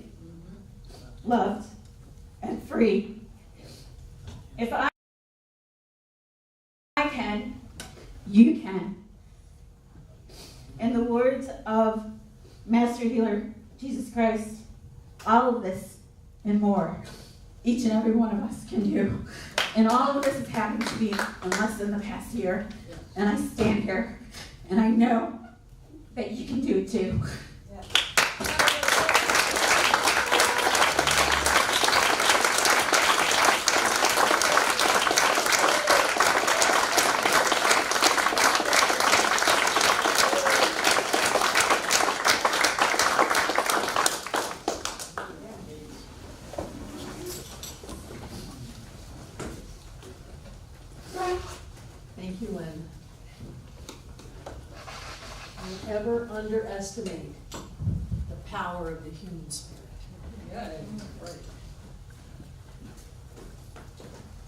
loved, and free. If I can, you can. In the words of Master Healer Jesus Christ, all of this and more, each and every one of us can do. And all of this has happened to me in less than the past year. And I stand here and I know that you can do it too. Thank you, Lynn. Don't ever underestimate the power of the human spirit.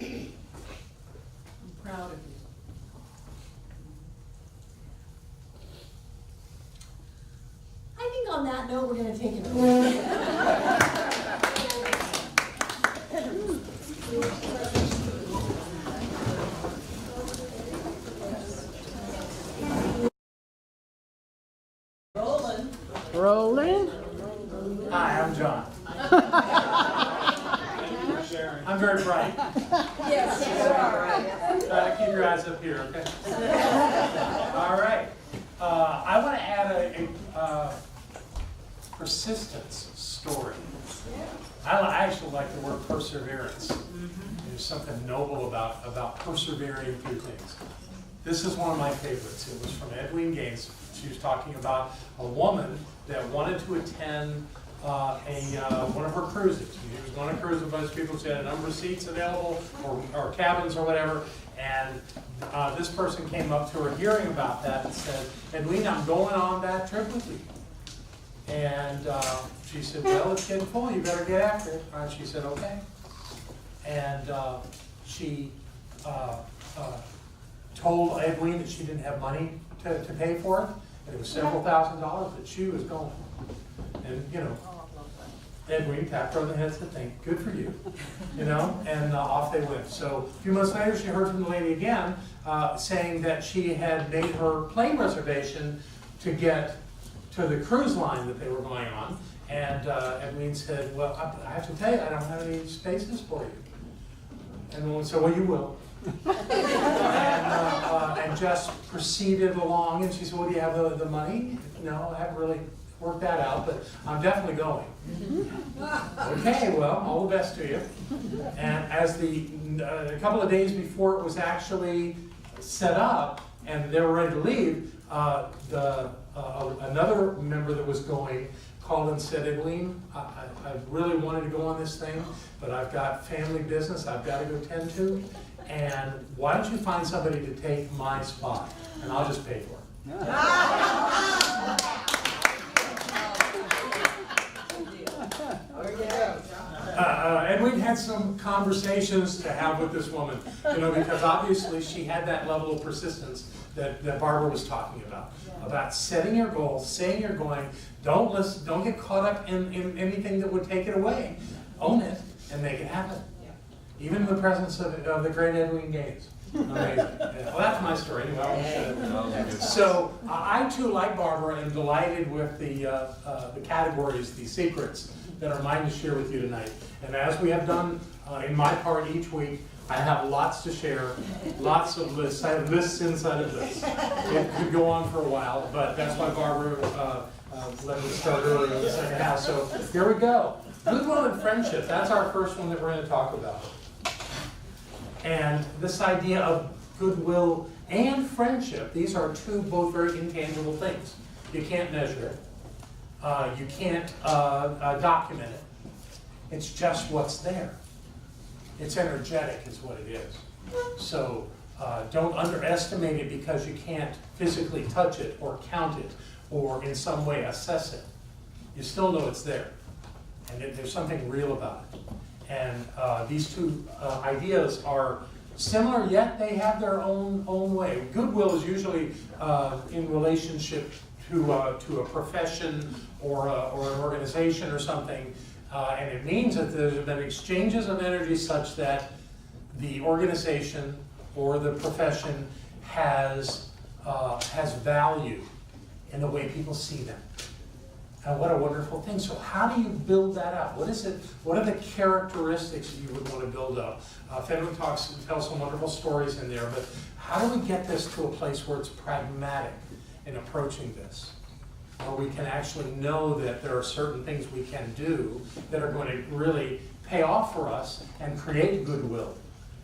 I'm proud of you. I think on that note, we're gonna take it away. Rolling. Hi, I'm John. I'm very bright. Yes, you are. Try to keep your eyes up here, okay? All right. I want to add a persistence story. I actually like the word perseverance. There's something noble about persevering through things. This is one of my favorites. It was from Edwin Gaines. She was talking about a woman that wanted to attend one of her cruises. She was going to cruise with a bunch of people. She had a number of seats available or cabins or whatever. And this person came up to her hearing about that and said, Edwin, I'm going on that trip with you. And she said, well, it's getting full. You better get after it. And she said, okay. And she told Edwin that she didn't have money to pay for it. It was several $1,000s that she was going. And, you know, Edwin tapped her on the head and said, "Thank you, good for you," you know, and off they went. So a few months later, she heard from the lady again, saying that she had made her plane reservation to get to the cruise line that they were going on. And Edwin said, "Well, I have to tell you, I don't have any spaces for you." And the woman said, "Well, you will." and just proceeded along. And she said, "Well, do you have the money?" "No, I haven't really worked that out, but I'm definitely going." "Okay, well, all the best to you." And as a couple of days before it was actually set up and they were ready to leave, another member that was going called and said, "Edwin, I really wanted to go on this thing, but I've got family business I've got to go tend to, and why don't you find somebody to take my spot, and I'll just pay for it." And we've had some conversations to have with this woman, you know, because obviously she had that level of persistence that Barbara was talking about setting your goals, saying you're going, don't listen, don't get caught up in anything that would take it away. Own it and make it happen. Even in the presence of the great Edwin Gaines. Amazing. Yeah. Well, that's my story anyway. So I too, like Barbara, am delighted with the categories, the secrets that are mine to share with you tonight. And as we have done in my part each week, I have lots to share, lots of lists. I have lists inside of lists. It could go on for a while, but that's why Barbara let me start earlier in the second half. So here we go. Goodwill and friendship. That's our first one that we're going to talk about. And this idea of goodwill and friendship, these are two both very intangible things. You can't measure it. You can't document it. It's just what's there. It's energetic is what it is. So don't underestimate it because you can't physically touch it or count it or in some way assess it. You still know it's there. And there's something real about it. And these two ideas are similar, yet they have their own way. Goodwill is usually in relationship to a profession or an organization or something. And it means that there's been exchanges of energy such that the organization or the profession has value in the way people see them. And what a wonderful thing. So how do you build that out? What is it? What are the characteristics that you would want to build up? Fenwick tells some wonderful stories in there, but how do we get this to a place where it's pragmatic in approaching this? Where we can actually know that there are certain things we can do that are going to really pay off for us and create goodwill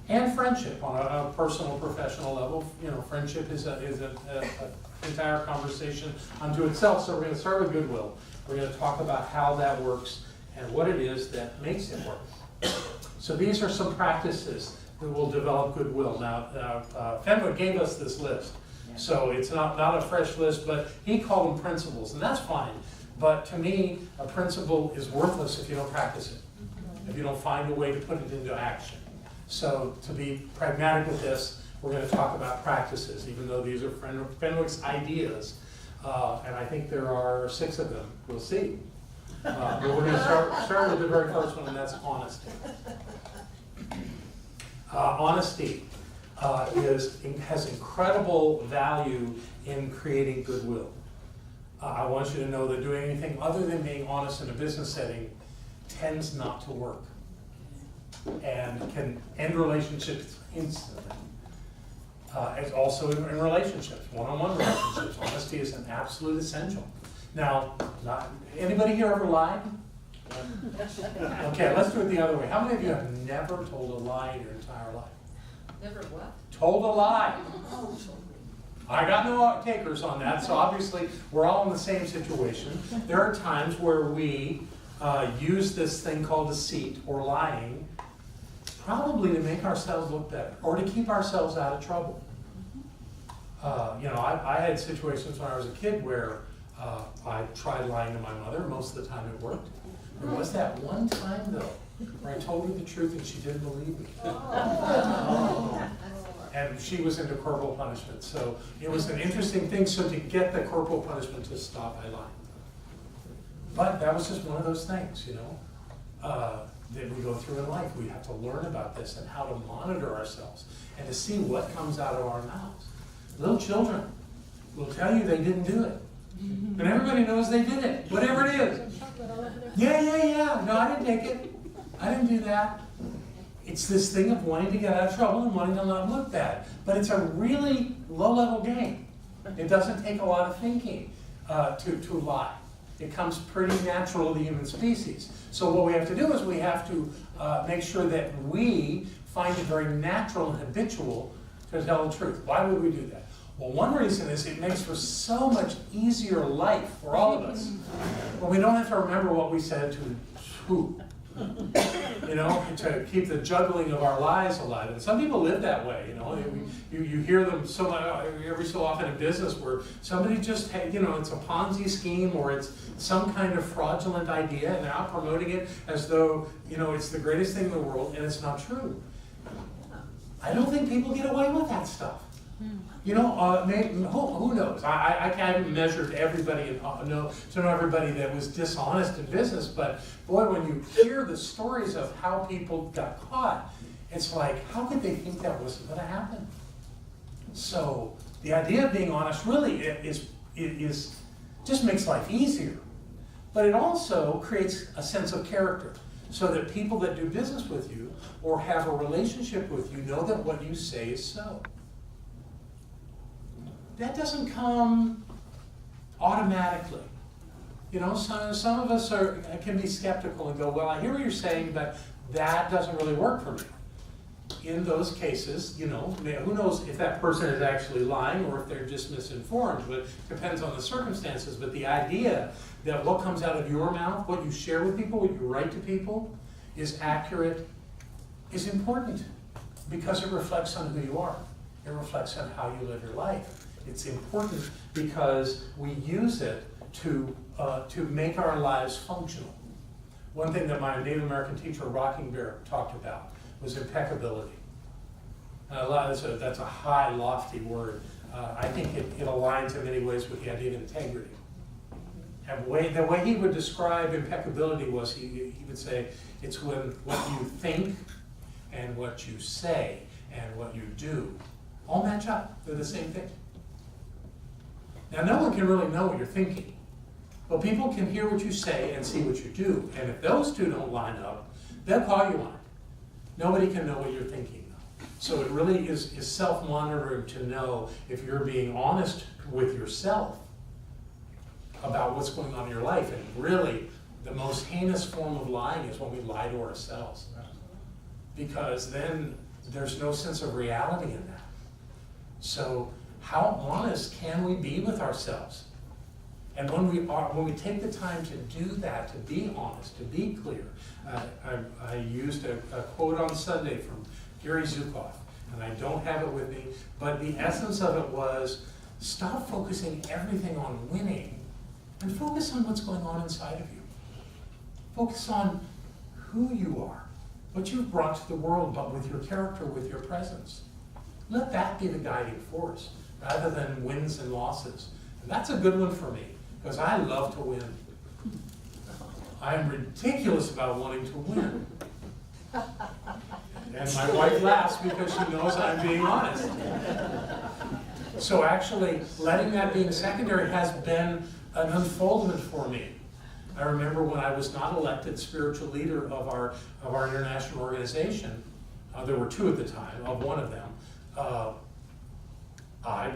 and friendship on a personal, professional level. You know, friendship is an entire conversation unto itself. So we're going to start with goodwill. We're going to talk about how that works and what it is that makes it work. So these are some practices that will develop goodwill. Now, Fenwick gave us this list. So it's not a fresh list, but he called them principles, and that's fine. But to me, a principle is worthless if you don't practice it, if you don't find a way to put it into action. So to be pragmatic with this, we're going to talk about practices, even though these are Fenwick's ideas. And I think there are 6 of them. We'll see. But we're going to start with the very first one, and that's honesty. Honesty has incredible value in creating goodwill. I want you to know that doing anything other than being honest in a business setting tends not to work and can end relationships instantly. It's also in relationships, one-on-one relationships. Honesty is an absolute essential. Now, anybody here ever lied? Okay, let's do it the other way. How many of you have never told a lie in your entire life? Never what? Told a lie. I got no takers on that, so obviously we're all in the same situation. There are times where we use this thing called deceit or lying, probably to make ourselves look better or to keep ourselves out of trouble. You know, I had situations when I was a kid where I tried lying to my mother. Most of the time it worked. There was that one time, though, where I told her the truth and she didn't believe me. And she was into corporal punishment. So it was an interesting thing. So to get the corporal punishment to stop, I lied. But that was just one of those things, you know. that we go through in life. We have to learn about this and how to monitor ourselves and to see what comes out of our mouths. Little children will tell you they didn't do it. And everybody knows they did it, whatever it is. Yeah. No, I didn't take it. I didn't do that. It's this thing of wanting to get out of trouble and wanting to not look bad. But it's a really low-level game. It doesn't take a lot of thinking to lie. It comes pretty natural to the human species. So what we have to do is we have to make sure that we find it very natural and habitual to tell the truth. Why would we do that? Well, one reason is it makes for so much easier life for all of us. Well, we don't have to remember what we said to who. You know, to keep the juggling of our lives alive. And some people live that way, you know. You hear them every so often in business where somebody just, you know, it's a Ponzi scheme or it's some kind of fraudulent idea and they're out promoting it as though, you know, it's the greatest thing in the world, and it's not true. I don't think people get away with that stuff. You know, who knows? I haven't measured everybody and to know everybody that was dishonest in business, but boy, when you hear the stories of how people got caught, it's like, how could they think that wasn't going to happen? So the idea of being honest really is just makes life easier, but it also creates a sense of character, so that people that do business with you or have a relationship with you know that what you say is so. That doesn't come automatically. You know, some of us can be skeptical and go, well, I hear what you're saying, but that doesn't really work for me. In those cases, you know, who knows if that person is actually lying or if they're just misinformed, but it depends on the circumstances. But the idea that what comes out of your mouth, what you share with people, what you write to people, is accurate, is important, because it reflects on who you are. It reflects on how you live your life. It's important because we use it to make our lives functional. One thing that my Native American teacher, Rocking Bear, talked about was impeccability. That's a high, lofty word. I think it aligns in many ways with the idea of integrity. And the way he would describe impeccability was he would say it's when what you think and what you say and what you do all match up. They're the same thing. Now, no one can really know what you're thinking, but people can hear what you say and see what you do. And if those two don't line up, they'll call you on it. Nobody can know what you're thinking, though. So it really is self-monitoring to know if you're being honest with yourself about what's going on in your life. And really, the most heinous form of lying is when we lie to ourselves, because then there's no sense of reality in that. So how honest can we be with ourselves? And when we take the time to do that, to be honest, to be clear, I used a quote on Sunday from Gary Zukav, and I don't have it with me, but the essence of it was, stop focusing everything on winning and focus on what's going on inside of you. Focus on who you are, what you've brought to the world, but with your character, with your presence. Let that be the guiding force, rather than wins and losses. And that's a good one for me, because I love to win. I am ridiculous about wanting to win. And my wife laughs because she knows I'm being honest. So actually, letting that being secondary has been an unfoldment for me. I remember when I was not elected spiritual leader of our international organization, there were two at the time, of one of them, I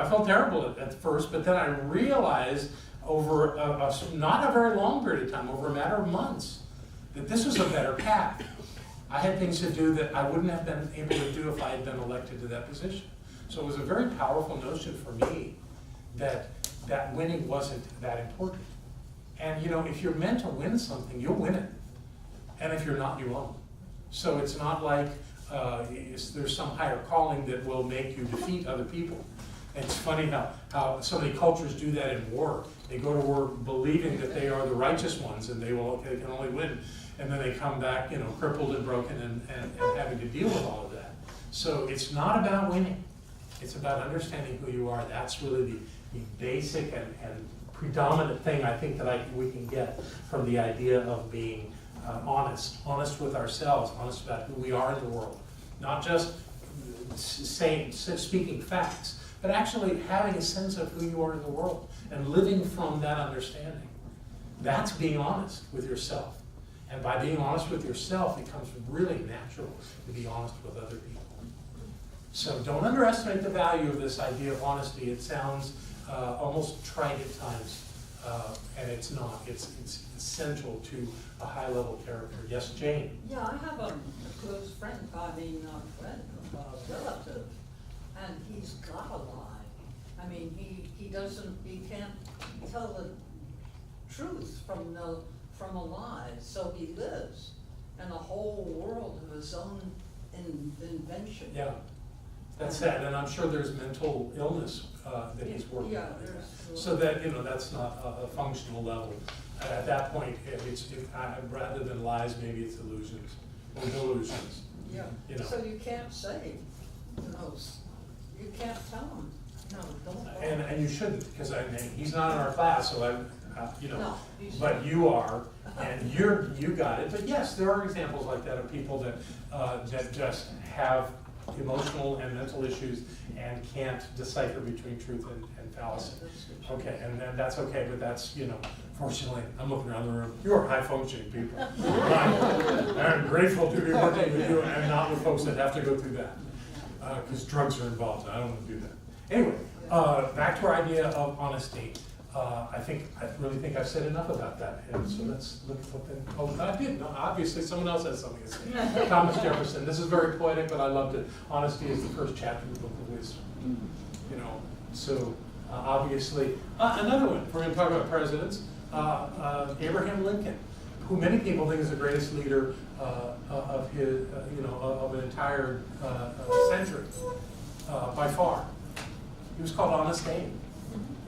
felt terrible at first, but then I realized over not a very long period of time, over a matter of months, that this was a better path. I had things to do that I wouldn't have been able to do if I had been elected to that position. So it was a very powerful notion for me that winning wasn't that important. And you know, if you're meant to win something, you'll win it. And if you're not, you won't. So it's not like there's some higher calling that will make you defeat other people. It's funny how so many cultures do that in war. They go to war believing that they are the righteous ones and they can only win. And then they come back, you know, crippled and broken and having to deal with all of that. So it's not about winning. It's about understanding who you are. That's really the basic and predominant thing I think that we can get from the idea of being honest with ourselves, honest about who we are in the world. Not just speaking facts, but actually having a sense of who you are in the world and living from that understanding. That's being honest with yourself. And by being honest with yourself, it comes really natural to be honest with other people. So don't underestimate the value of this idea of honesty. It sounds almost trite at times, and it's not. It's essential to a high-level character. Yes, Jane? Yeah, I have a close friend, relative, and he's got a lie. I mean, he can't tell the truth from a lie, so he lives in a whole world of his own invention. Yeah, that's sad, and I'm sure there's mental illness that he's working Yeah, on. So that, that's not a functional level. At that point, rather than lies, maybe it's illusions or delusions. Yeah, so you can't say, you can't tell him, no, don't lie. And you shouldn't, because he's not in our class, so No, but you are, and you got it. But yes, there are examples like that of people that just have emotional and mental issues and can't decipher between truth and fallacy. Okay, and then that's okay, but that's, fortunately, I'm looking around the room, you are high-functioning people. I'm grateful to be working with you and not with folks that have to go through that, because drugs are involved, and I don't want to do that. Anyway, back to our idea of honesty. I really think I've said enough about that, and so let's look at what I did. No, obviously, someone else has something to say. Thomas Jefferson. This is very poetic, but I loved it. Honesty is the first chapter of the Book of Wisdom. So obviously, another one. If we're going to talk about presidents, Abraham Lincoln, who many people think is the greatest leader of his, of an entire century, by far. He was called Honest Abe,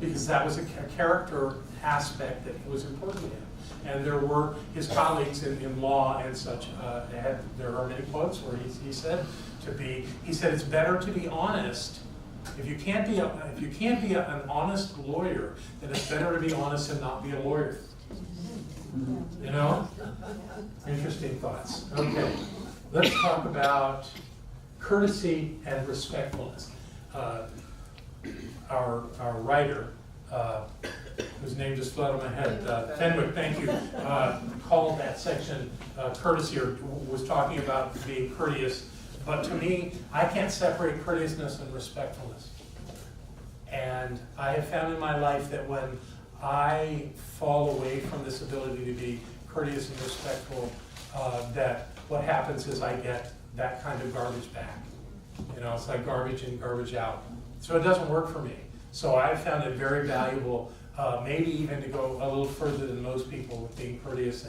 because that was a character aspect that was important to him. And there were his colleagues in law and such. There are many quotes where he said it's better to be honest. If you can't be an honest lawyer, then it's better to be honest and not be a lawyer. Interesting thoughts. Okay, let's talk about courtesy and respectfulness. Our writer, whose name just fled on my head, Fenwick, thank you, called that section courtesy, or was talking about being courteous. But to me, I can't separate courteousness and respectfulness. And I have found in my life that when I fall away from this ability to be courteous and respectful, that what happens is I get that kind of garbage back. It's like garbage in, garbage out. So it doesn't work for me. So I found it very valuable, maybe even to go a little further than most people with being courteous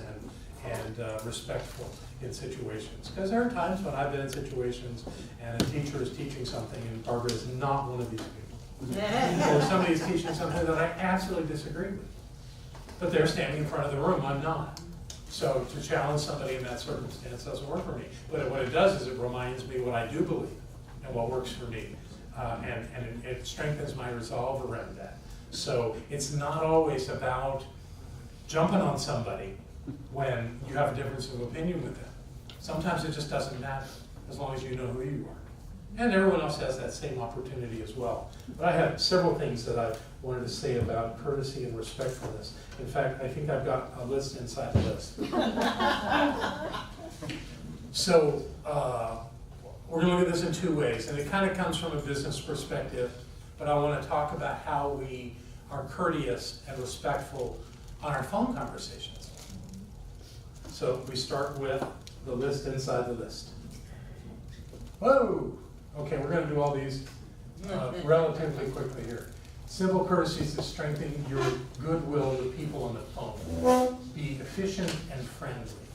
and respectful in situations. Because there are times when I've been in situations and a teacher is teaching something and Barbara is not one of these people. Or somebody is teaching something that I absolutely disagree with. But they're standing in front of the room, I'm not. So to challenge somebody in that circumstance doesn't work for me. But what it does is it reminds me what I do believe and what works for me. And it strengthens my resolve around that. So it's not always about jumping on somebody when you have a difference of opinion with them. Sometimes it just doesn't matter, as long as you know who you are. And everyone else has that same opportunity as well. But I have several things that I wanted to say about courtesy and respectfulness. In fact, I think I've got a list inside the list. So, we're going to look at this in two ways, and it kind of comes from a business perspective, but I want to talk about how we are courteous and respectful on our phone conversations. So we start with the list inside the list. Whoa! Okay, we're going to do all these relatively quickly here. Simple courtesies to strengthen your goodwill with people on the phone. Be efficient and friendly.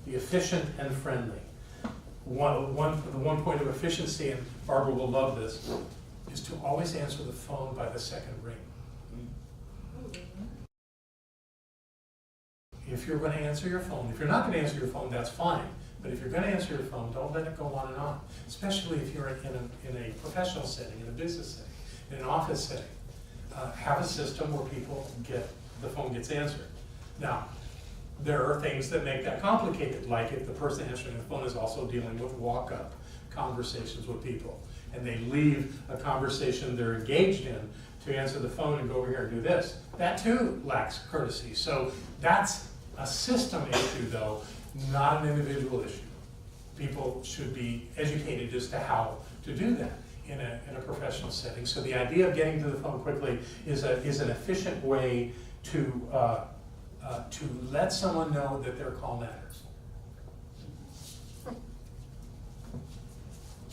Be efficient and friendly. The one point of efficiency, and Barbara will love this, is to always answer the phone by the second ring. If you're going to answer your phone, if you're not going to answer your phone, that's fine. But if you're going to answer your phone, don't let it go on and on. Especially if you're in a professional setting, in a business setting, in an office setting. Have a system where the phone gets answered. Now, there are things that make that complicated, like if the person answering the phone is also dealing with walk-up conversations with people, and they leave a conversation they're engaged in to answer the phone and go over here and do this. That too lacks courtesy. So that's a system issue though, not an individual issue. People should be educated as to how to do that in a professional setting. So the idea of getting to the phone quickly is an efficient way to let someone know that their call matters.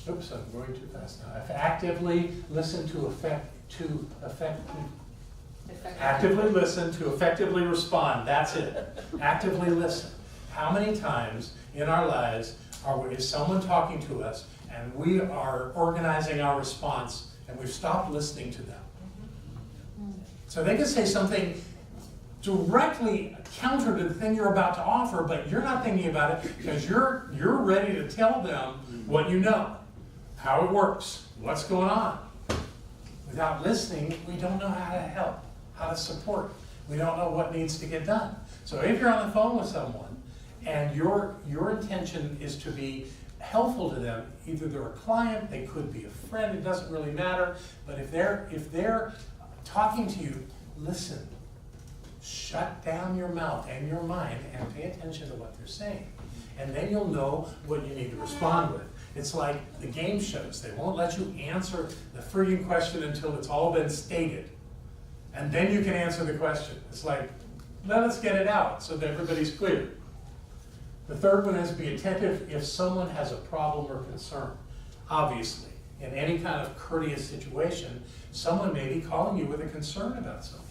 Oops, I'm going too fast now. If actively listen to actively listen to effectively respond. That's it. Actively listen. How many times in our lives is someone talking to us and we are organizing our response and we've stopped listening to them? So they can say something directly counter to the thing you're about to offer, but you're not thinking about it because you're ready to tell them what you know, how it works, what's going on. Without listening, we don't know how to help, how to support. We don't know what needs to get done. So if you're on the phone with someone and your intention is to be helpful to them, either they're a client, they could be a friend, it doesn't really matter, but if they're talking to you, listen. Shut down your mouth and your mind and pay attention to what they're saying. And then you'll know what you need to respond with. It's like the game shows. They won't let you answer the frigging question until it's all been stated. And then you can answer the question. It's like, let's get it out so that everybody's clear. The third one is be attentive if someone has a problem or concern. Obviously, in any kind of courteous situation, someone may be calling you with a concern about something.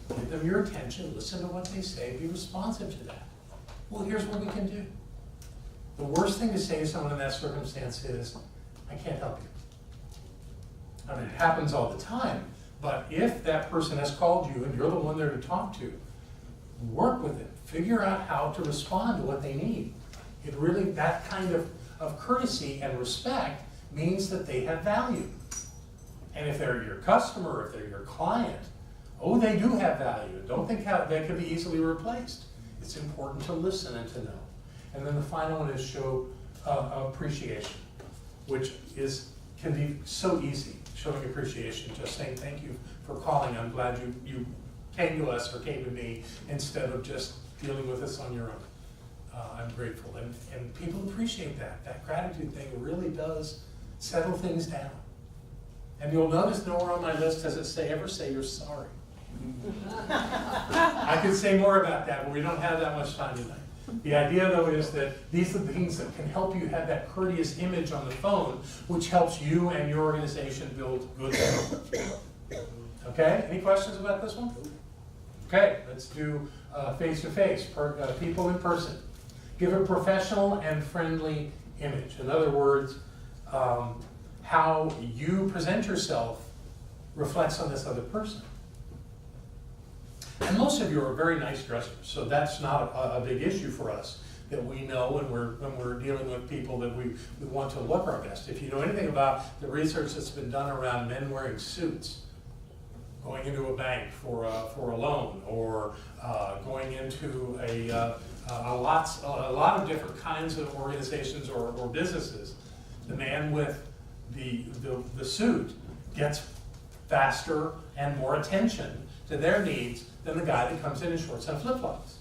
Give them your attention, listen to what they say, be responsive to that. Well, here's what we can do. The worst thing to say to someone in that circumstance is, I can't help you. I mean, it happens all the time, but if that person has called you and you're the one there to talk to, work with it. Figure out how to respond to what they need. It really, that kind of courtesy and respect means that they have value. And if they're your customer, if they're your client, oh, they do have value. Don't think how they can be easily replaced. It's important to listen and to know. And then the final one is show appreciation, which can be so easy, showing appreciation, just saying thank you for calling. I'm glad you came to us or came to me instead of just dealing with us on your own. I'm grateful. And people appreciate that. That gratitude thing really does settle things down. And you'll notice nowhere on my list does it ever say you're sorry. I could say more about that, but we don't have that much time tonight. The idea, though, is that these are the things that can help you have that courteous image on the phone, which helps you and your organization build good health. Okay, any questions about this one? Okay, let's do face-to-face, people in person. Give a professional and friendly image. In other words, how you present yourself reflects on this other person. And most of you are very nice dressers, so that's not a big issue for us, that we know when we're dealing with people that we want to look our best. If you know anything about the research that's been done around men wearing suits, going into a bank for a loan, or going into a lot of different kinds of organizations or businesses, the man with the suit gets faster and more attention to their needs than the guy that comes in shorts and flip-flops.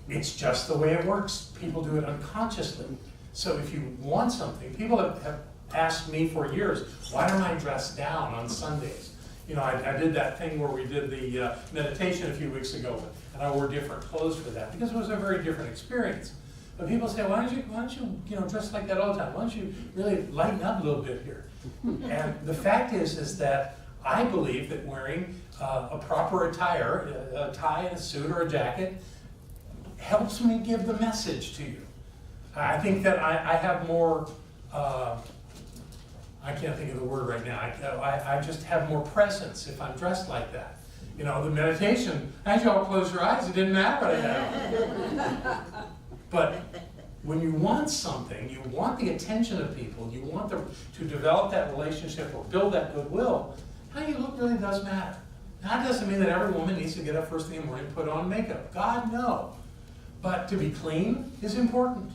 It's just the way it works. People do it unconsciously. So if you want something, people have asked me for years, why don't I dress down on Sundays? You know, I did that thing where we did the meditation a few weeks ago, and I wore different clothes for that because it was a very different experience. But people say, why don't you dress like that all the time? Why don't you really lighten up a little bit here? And the fact is that I believe that wearing a proper attire, a tie and a suit or a jacket, helps me give the message to you. I think that I have more, I can't think of the word right now, I just have more presence if I'm dressed like that. You know, the meditation, as you all close your eyes, it didn't matter what I had. But when you want something, you want the attention of people, you want to develop that relationship or build that goodwill, how you look really does matter. Now, that doesn't mean that every woman needs to get up first thing in the morning and put on makeup. God, no. But to be clean is important.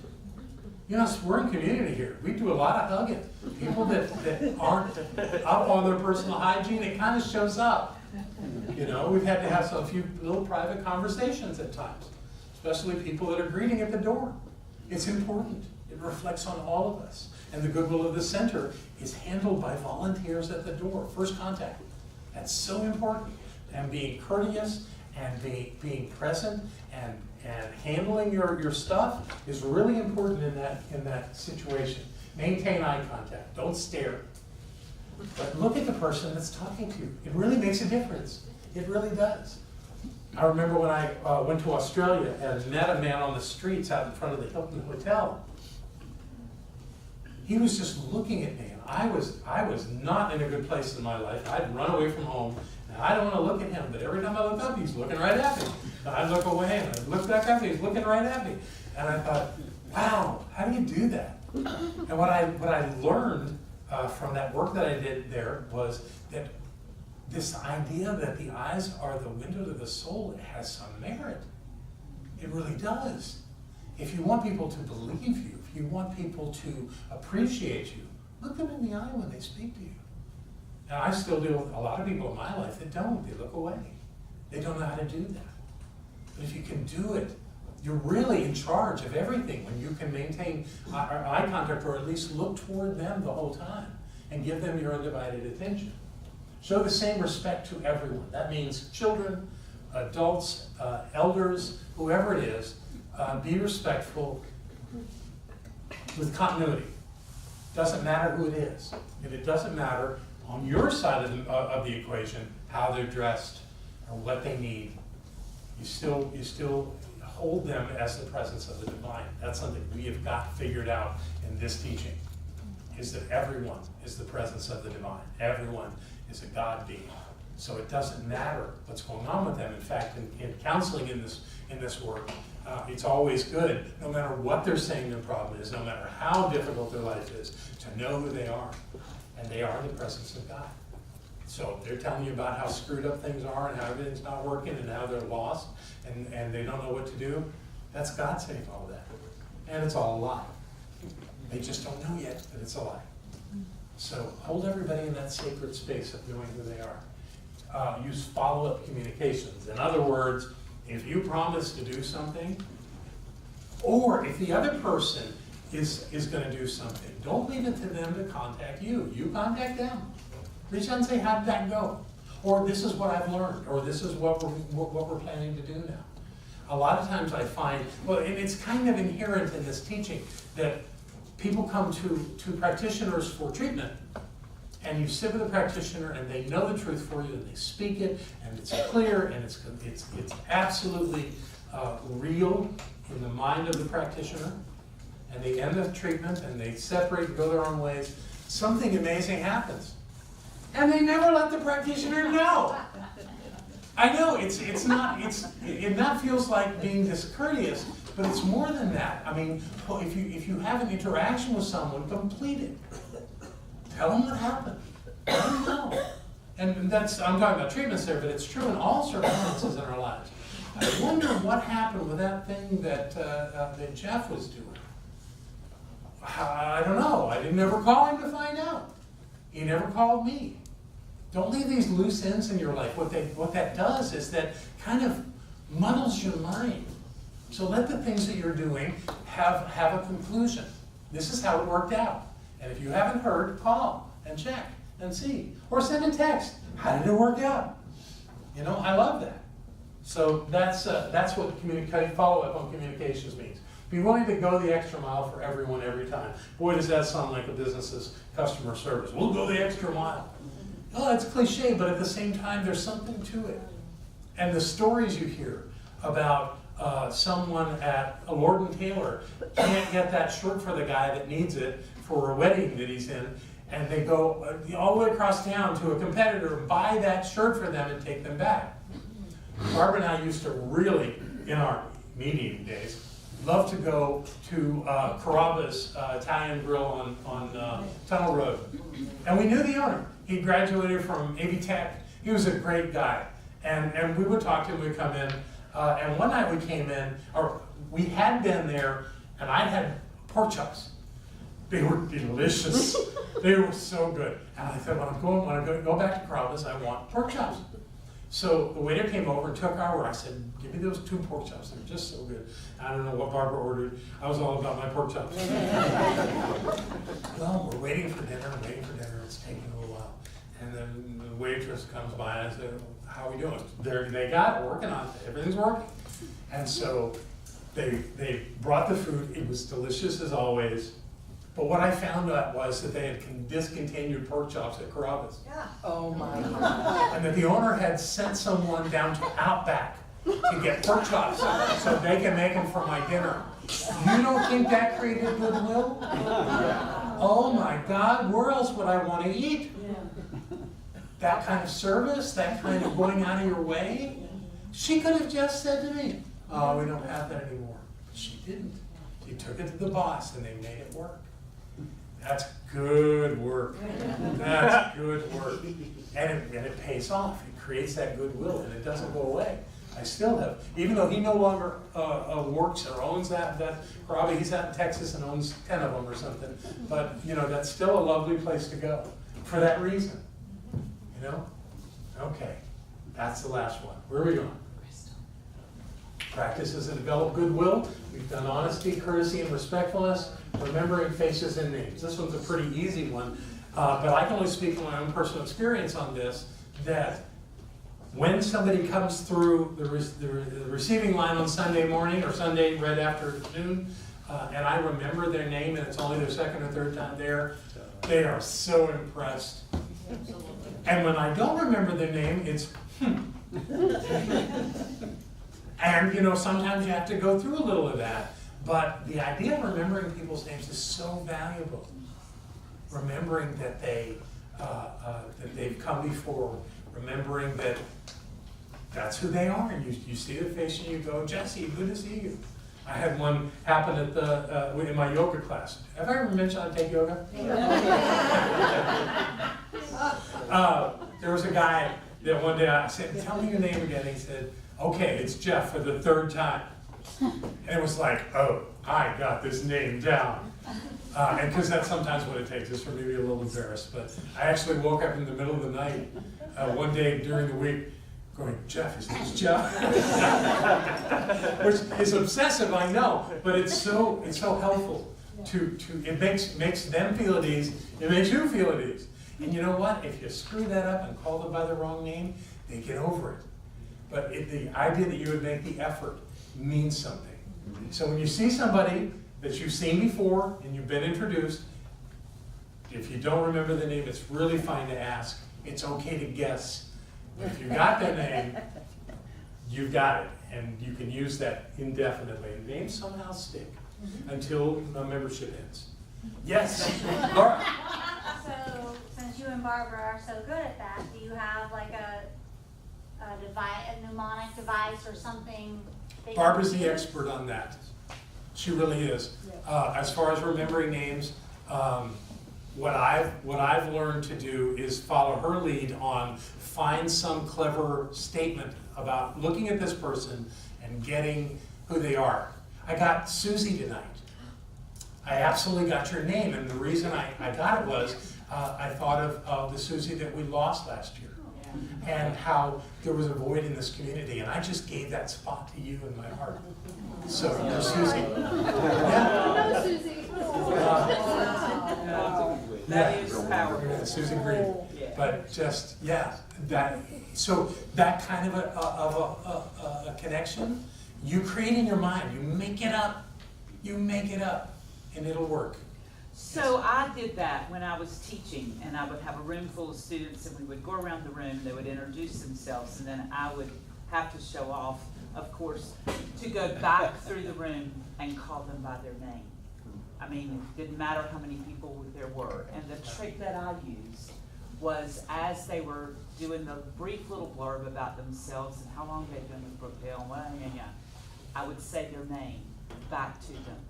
You know, we're in community here. We do a lot of hugging. People that aren't up on their personal hygiene, it kind of shows up. You know, we've had to have a few little private conversations at times, especially people that are greeting at the door. It's important. It reflects on all of us. And the goodwill of the center is handled by volunteers at the door, first contact. That's so important. And being courteous and being present and handling your stuff is really important in that situation. Maintain eye contact. Don't stare. But look at the person that's talking to you. It really makes a difference. It really does. I remember when I went to Australia and met a man on the streets out in front of the Hilton Hotel. He was just looking at me, and I was not in a good place in my life. I'd run away from home. Now, I don't want to look at him, but every time I look up, he's looking right at me. I look away, and I look back up, he's looking right at me. And I thought, wow, how do you do that? And what I learned from that work that I did there was that this idea that the eyes are the window to the soul, it has some merit. It really does. If you want people to believe you, if you want people to appreciate you, look them in the eye when they speak to you. And I still deal with a lot of people in my life that don't. They look away. They don't know how to do that. But if you can do it, you're really in charge of everything when you can maintain eye contact, or at least look toward them the whole time and give them your undivided attention. Show the same respect to everyone. That means children, adults, elders, whoever it is. Be respectful with continuity. Doesn't matter who it is. And it doesn't matter on your side of the equation how they're dressed or what they need. You still hold them as the presence of the divine. That's something we have got figured out in this teaching, is that everyone is the presence of the divine. Everyone is a God being. So it doesn't matter what's going on with them. In fact, in counseling in this work, it's always good, no matter what they're saying their problem is, no matter how difficult their life is, to know who they are. And they are the presence of God. So they're telling you about how screwed up things are and how everything's not working and how they're lost and they don't know what to do. That's God saying all that. And it's all a lie. They just don't know yet that it's a lie. So hold everybody in that sacred space of knowing who they are. Use follow-up communications. In other words, if you promise to do something, or if the other person is going to do something, don't leave it to them to contact you. You contact them. Reach out and say, how did that go? Or this is what I've learned, or this is what we're planning to do now. A lot of times I find, well, and it's kind of inherent in this teaching, that people come to practitioners for treatment, and you sit with a practitioner and they know the truth for you and they speak it and it's clear and it's absolutely real in the mind of the practitioner, and they end the treatment and they separate and go their own ways. Something amazing happens. And they never let the practitioner know. I know it not feels like being discourteous, but it's more than that. I mean, if you have an interaction with someone, complete it. Tell them what happened. Let them know. And that's, I'm talking about treatments there, but it's true in all circumstances in our lives. I wonder what happened with that thing that Jeff was doing. I don't know. I didn't ever call him to find out. He never called me. Don't leave these loose ends in your life. What that does is that kind of muddles your mind. So let the things that you're doing have a conclusion. This is how it worked out. And if you haven't heard, call and check and see. Or send a text. How did it work out? You know, I love that. So that's what follow-up on communications means. Be willing to go the extra mile for everyone every time. Boy, does that sound like a business's customer service. We'll go the extra mile. Oh, it's cliche, but at the same time, there's something to it. And the stories you hear about someone at a Lord & Taylor can't get that shirt for the guy that needs it for a wedding that he's in, and they go all the way across town to a competitor and buy that shirt for them and take them back. Barbara and I used to really, in our meeting days, love to go to Carrabba's Italian Grill on Tunnel Road. And we knew the owner. He graduated from AV Tech. He was a great guy. And we would talk to him, we'd come in. And one night we came in, or we had been there, and I had pork chops. They were delicious. They were so good. And I thought, when I go back to Carrabba's, I want pork chops. So the waiter came over and took our order. I said, give me those 2 pork chops. They're just so good. I don't know what Barbara ordered. I was all about my pork chops. Well, we're waiting for dinner. It's taking a little while. And then the waitress comes by and I said, how are we doing? They got it, working on it. Everything's working. And so they brought the food. It was delicious as always. But what I found out was that they had discontinued pork chops at Carrabba's. Yeah. Oh my God. And that the owner had sent someone down to Outback to get pork chops so they can make them for my dinner. You don't think that created goodwill? Oh my God, where else would I want to eat? That kind of service, that kind of going out of your way? She could have just said to me, oh, we don't have that anymore. But she didn't. She took it to the boss and they made it work. That's good work. That's good work. And it pays off. It creates that goodwill and it doesn't go away. I still have, even though he no longer works or owns that probably he's out in Texas and owns 10 of them or something. But that's still a lovely place to go for that reason. Okay, that's the last one. Where are we going? Practices and develop goodwill. We've done honesty, courtesy, and respectfulness. Remembering faces and names. This one's a pretty easy one, but I can only speak from my own personal experience on this, that when somebody comes through the receiving line on Sunday morning or Sunday right afternoon, and I remember their name and it's only their second or third time there, they are so impressed. And when I don't remember their name, it's And sometimes you have to go through a little of that. But the idea of remembering people's names is so valuable. Remembering that they've come before, remembering that that's who they are. You see their face and you go, Jesse, good to see you. I had one happen at in my yoga class. Have I ever mentioned I take yoga? There was a guy that one day I said, tell me your name again. He said, okay, it's Jeff for the 3rd time. And it was like, oh, I got this name down. And because that's sometimes what it takes, is for me to be a little embarrassed. But I actually woke up in the middle of the night one day during the week going, Jeff, is this Jeff? Which is obsessive, I know, but it's so helpful. It makes them feel at ease, it makes you feel at ease. And you know what? If you screw that up and call them by the wrong name, they get over it. But the idea that you would make the effort means something. So when you see somebody that you've seen before and you've been introduced, if you don't remember the name, it's really fine to ask. It's okay to guess. But if you got their name, you got it. And you can use that indefinitely. And names somehow stick until membership ends. Yes, Laura. So, since you and Barbara are so good at that, do you have like a mnemonic device or something? Barbara's the expert on that. She really is. As far as remembering names, what I've learned to do is follow her lead on find some clever statement about looking at this person and getting who they are. I got Susie tonight. I absolutely got your name, and the reason I got it was I thought of the Susie that we lost last year, and how there was a void in this community, and I just gave that spot to you in my heart. So you're Susie. Hello, Susie. That is powerful. Susie Green. But just that kind of a connection you create in your mind. You make it up. And it'll work. So I did that when I was teaching, and I would have a room full of students, and we would go around the room, they would introduce themselves, and then I would have to show off, of course, to go back through the room and call them by their name. I mean, it didn't matter how many people there were. And the trick that I used was, as they were doing the brief little blurb about themselves and how long they'd been with Brookdale, I would say their name back to them.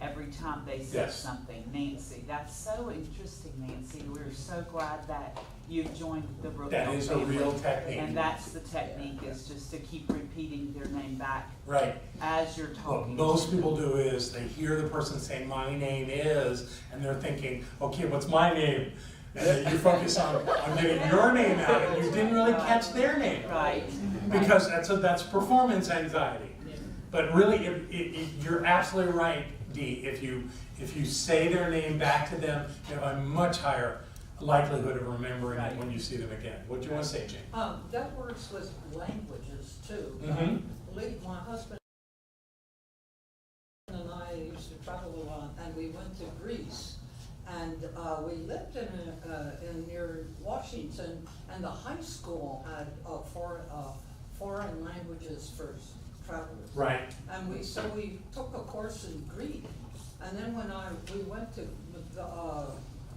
every time they said Yes. something. Nancy, that's so interesting, Nancy. We're so glad that you've joined the Brookville That is a family. real technique. And that's the technique, is just to keep repeating their name back Right. as you're What talking. most people do is they hear the person say, "My name is," and they're thinking, "Okay, what's my name?" And then you focus on getting your name out, and you didn't really catch their name. Right. Because that's performance anxiety. But really, you're absolutely right, Dee. If you say their name back to them, you have a much higher likelihood of remembering it when you see them again. What do you want to say, Jane? That works with languages too. Mhm. My husband and I used to travel a lot, and we went to Greece. And we lived in near Washington, and the high school had foreign languages for travelers. Right. And we took a course in Greek, and then when we went to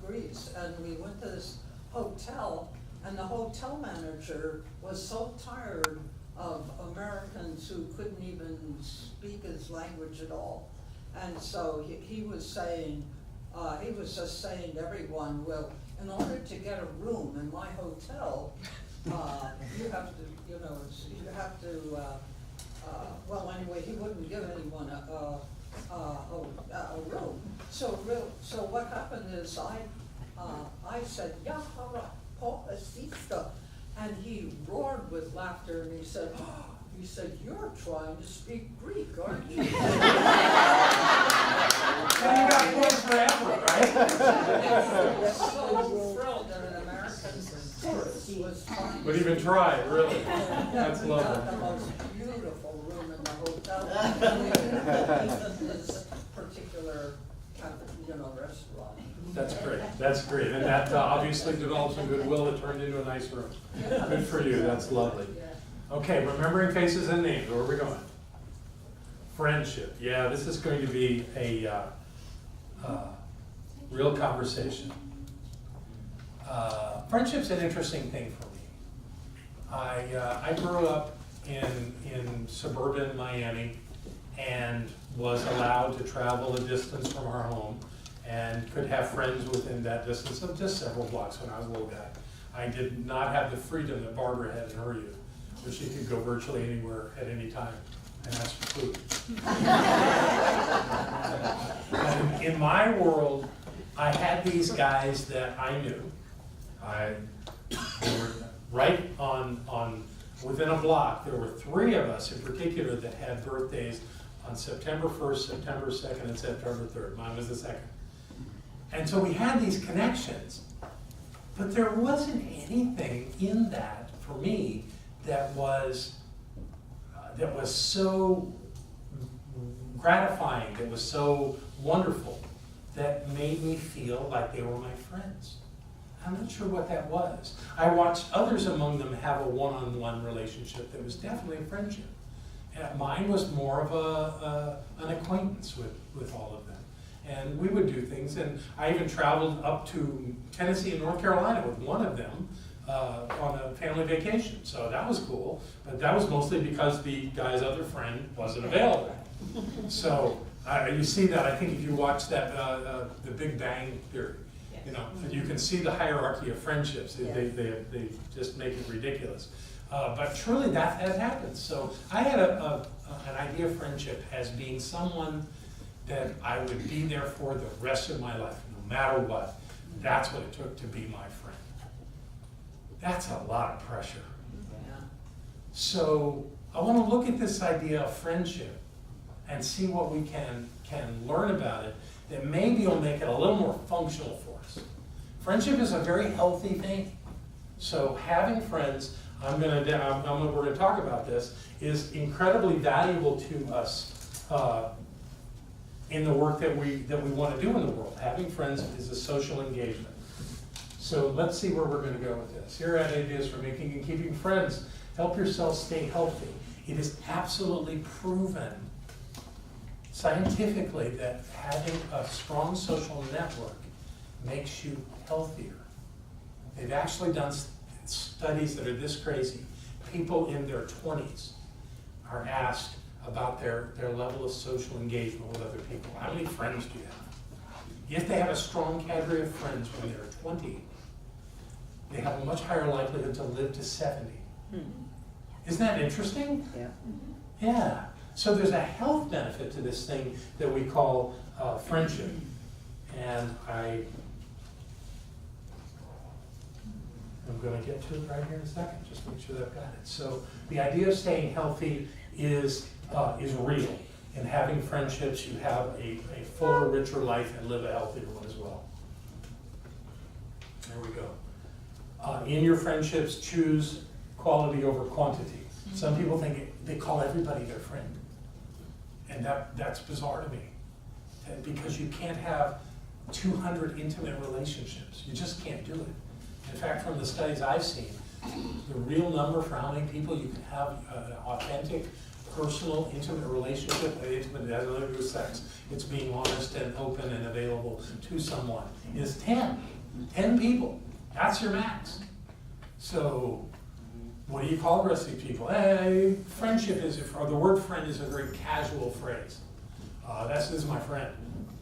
Greece, and we went to this hotel, and the hotel manager was so tired of Americans who couldn't even speak his language at all, and so he was saying. He was just saying to everyone, well, in order to get a room in my hotel, you have to, well, anyway, he wouldn't give anyone a room. So what happened is I said, "Ya hara po'asista," and he roared with laughter, and he said, "You're trying to speak Greek, aren't you?" And you got points forever, right? I was so thrilled that an American tourist was trying. Would even try, really. That's We got lovely. the most beautiful room in the hotel. And we didn't eat this particular kind of, restaurant. That's great. That's great. And that obviously developed some goodwill. It turned into a nice room. Good for you. That's lovely. Okay, remembering faces and names. Where are we going? Friendship. Yeah, this is going to be a real conversation. Friendship's an interesting thing for me. I grew up in suburban Miami and was allowed to travel a distance from our home and could have friends within that distance of just several blocks when I was a little guy. I did not have the freedom that Barbara had in her youth, where she could go virtually anywhere at any time and ask for food. And in my world, I had these guys that I knew. They were right on within a block. There were 3 of us in particular that had birthdays on September 1st, September 2nd, and September 3rd. Mine was the 2nd. And so we had these connections, but there wasn't anything in that for me that was so gratifying, that was so wonderful, that made me feel like they were my friends. I'm not sure what that was. I watched others among them have a one-on-one relationship that was definitely a friendship. And mine was more of an acquaintance with all of them. And we would do things, and I even traveled up to Tennessee and North Carolina with one of them on a family vacation. So that was cool, but that was mostly because the guy's other friend wasn't available. So you see that, I think if you watch that, the Big Bang Theory, you can see the hierarchy of friendships. They just make it ridiculous. But truly that happens. So I had an idea of friendship as being someone that I would be there for the rest of my life, no matter what. That's what it took to be my friend. That's a lot of pressure. So I want to look at this idea of friendship and see what we can learn about it that maybe will make it a little more functional for us. Friendship is a very healthy thing. So having friends, we're going to talk about this, is incredibly valuable to us in the work that we want to do in the world. Having friends is a social engagement. So let's see where we're going to go with this. Here are ideas for making and keeping friends. Help yourself stay healthy. It is absolutely proven scientifically that having a strong social network makes you healthier. They've actually done studies that are this crazy. People in their 20s are asked, about their level of social engagement with other people. How many friends do you have? If they have a strong cadre of friends when they're 20, they have a much higher likelihood to live to 70. Isn't that interesting? Yeah. Yeah. So there's a health benefit to this thing that we call friendship. And I'm going to get to it right here in a second, just make sure that I've got it. So the idea of staying healthy is real. In having friendships, you have a fuller, richer life and live a healthier one as well. There we go. In your friendships, choose quality over quantity. Some people think they call everybody their friend. And that's bizarre to me. Because you can't have 200 intimate relationships. You just can't do it. In fact, from the studies I've seen, the real number for how many people you can have an authentic, personal, intimate relationship, intimate has nothing to do with sex, it's being honest and open and available to someone, is 10. 10 people. That's your max. So, what do you call the rest of these people? Hey, friendship is, or the word friend is a very casual phrase. This is my friend.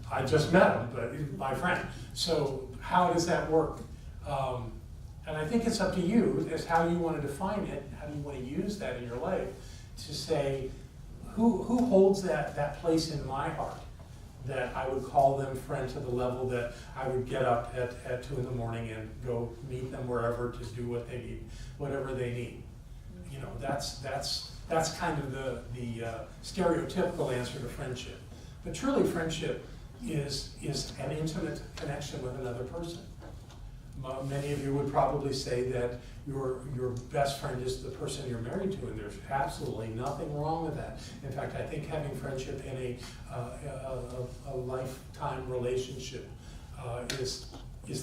I just met him, but he's my friend. So how does that work? And I think it's up to you as how you want to define it, how you want to use that in your life to say, who holds that place in my heart that I would call them friend to the level that I would get up at 2 in the morning and go meet them wherever to do what they need, whatever they need. You know, that's kind of the stereotypical answer to friendship. But truly friendship is an intimate connection with another person. Many of you would probably say that your best friend is the person you're married to, and there's absolutely nothing wrong with that. In fact, I think having friendship in a lifetime relationship is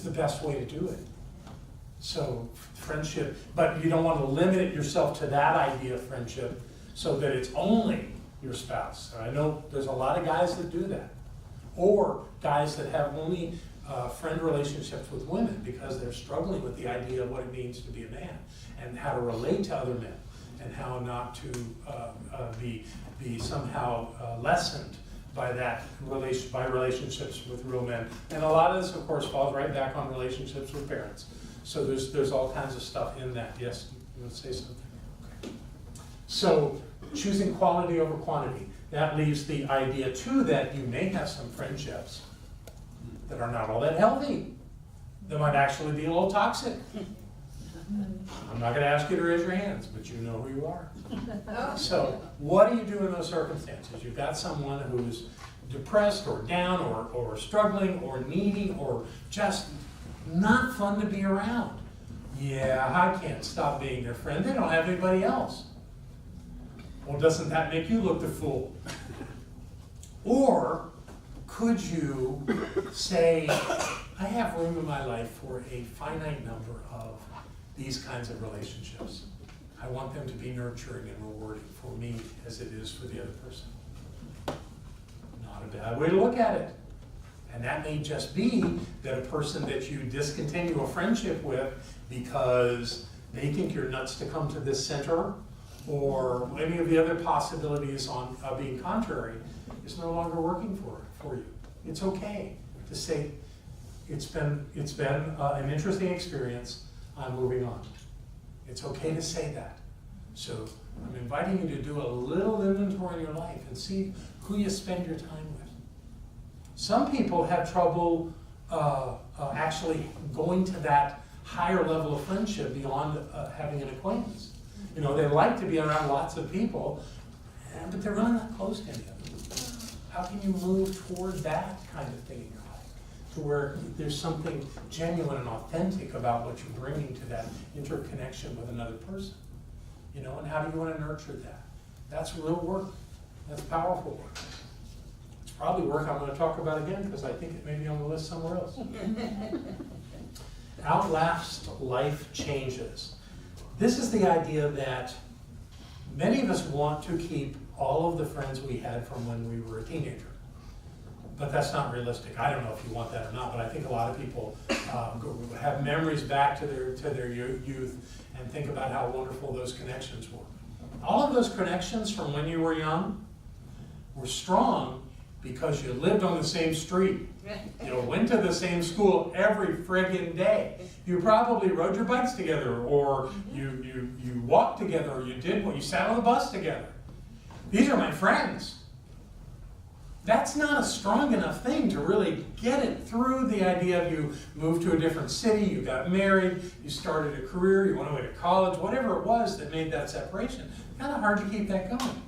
the best way to do it. So friendship, but you don't want to limit yourself to that idea of friendship so that it's only your spouse. And I know there's a lot of guys that do that, or guys that have only friend relationships with women because they're struggling with the idea of what it means to be a man and how to relate to other men and how not to be somehow lessened by relationships with real men. And a lot of this, of course, falls right back on relationships with parents. So there's all kinds of stuff in that. Yes, you want to say something? Okay. So choosing quality over quantity. That leaves the idea too that you may have some friendships that are not all that healthy. They might actually be a little toxic. I'm not going to ask you to raise your hands, but you know who you are. So what do you do in those circumstances? You've got someone who's depressed or down or struggling or needy or just not fun to be around. Yeah, I can't stop being their friend. They don't have anybody else. Well, doesn't that make you look the fool? Or could you say, I have room in my life for a finite number of these kinds of relationships. I want them to be nurturing and rewarding for me as it is for the other person. Not a bad way to look at it. And that may just be that a person that you discontinue a friendship with because they think you're nuts to come to this center, or any of the other possibilities on being contrary, is no longer working for you. It's okay to say, it's been an interesting experience, I'm moving on. It's okay to say that. So I'm inviting you to do a little inventory in your life and see who you spend your time with. Some people have trouble actually going to that higher level of friendship beyond having an acquaintance. You know, they like to be around lots of people, but they're really not close to any of them. How can you move toward that kind of thing in your life, to where there's something genuine and authentic about what you're bringing to that interconnection with another person? You know, and how do you want to nurture that? That's real work. That's powerful work. It's probably work I'm going to talk about again because I think it may be on the list somewhere else. Outlast life changes. This is the idea that many of us want to keep all of the friends we had from when we were a teenager. But that's not realistic. I don't know if you want that or not, but I think a lot of people have memories back to their youth and think about how wonderful those connections were. All of those connections from when you were young were strong because you lived on the same street. You went to the same school every friggin' day. You probably rode your bikes together, or you walked together, or you sat on the bus together. These are my friends. That's not a strong enough thing to really get it through the idea of you moved to a different city, you got married, you started a career, you went away to college, whatever it was that made that separation. Kind of hard to keep that going.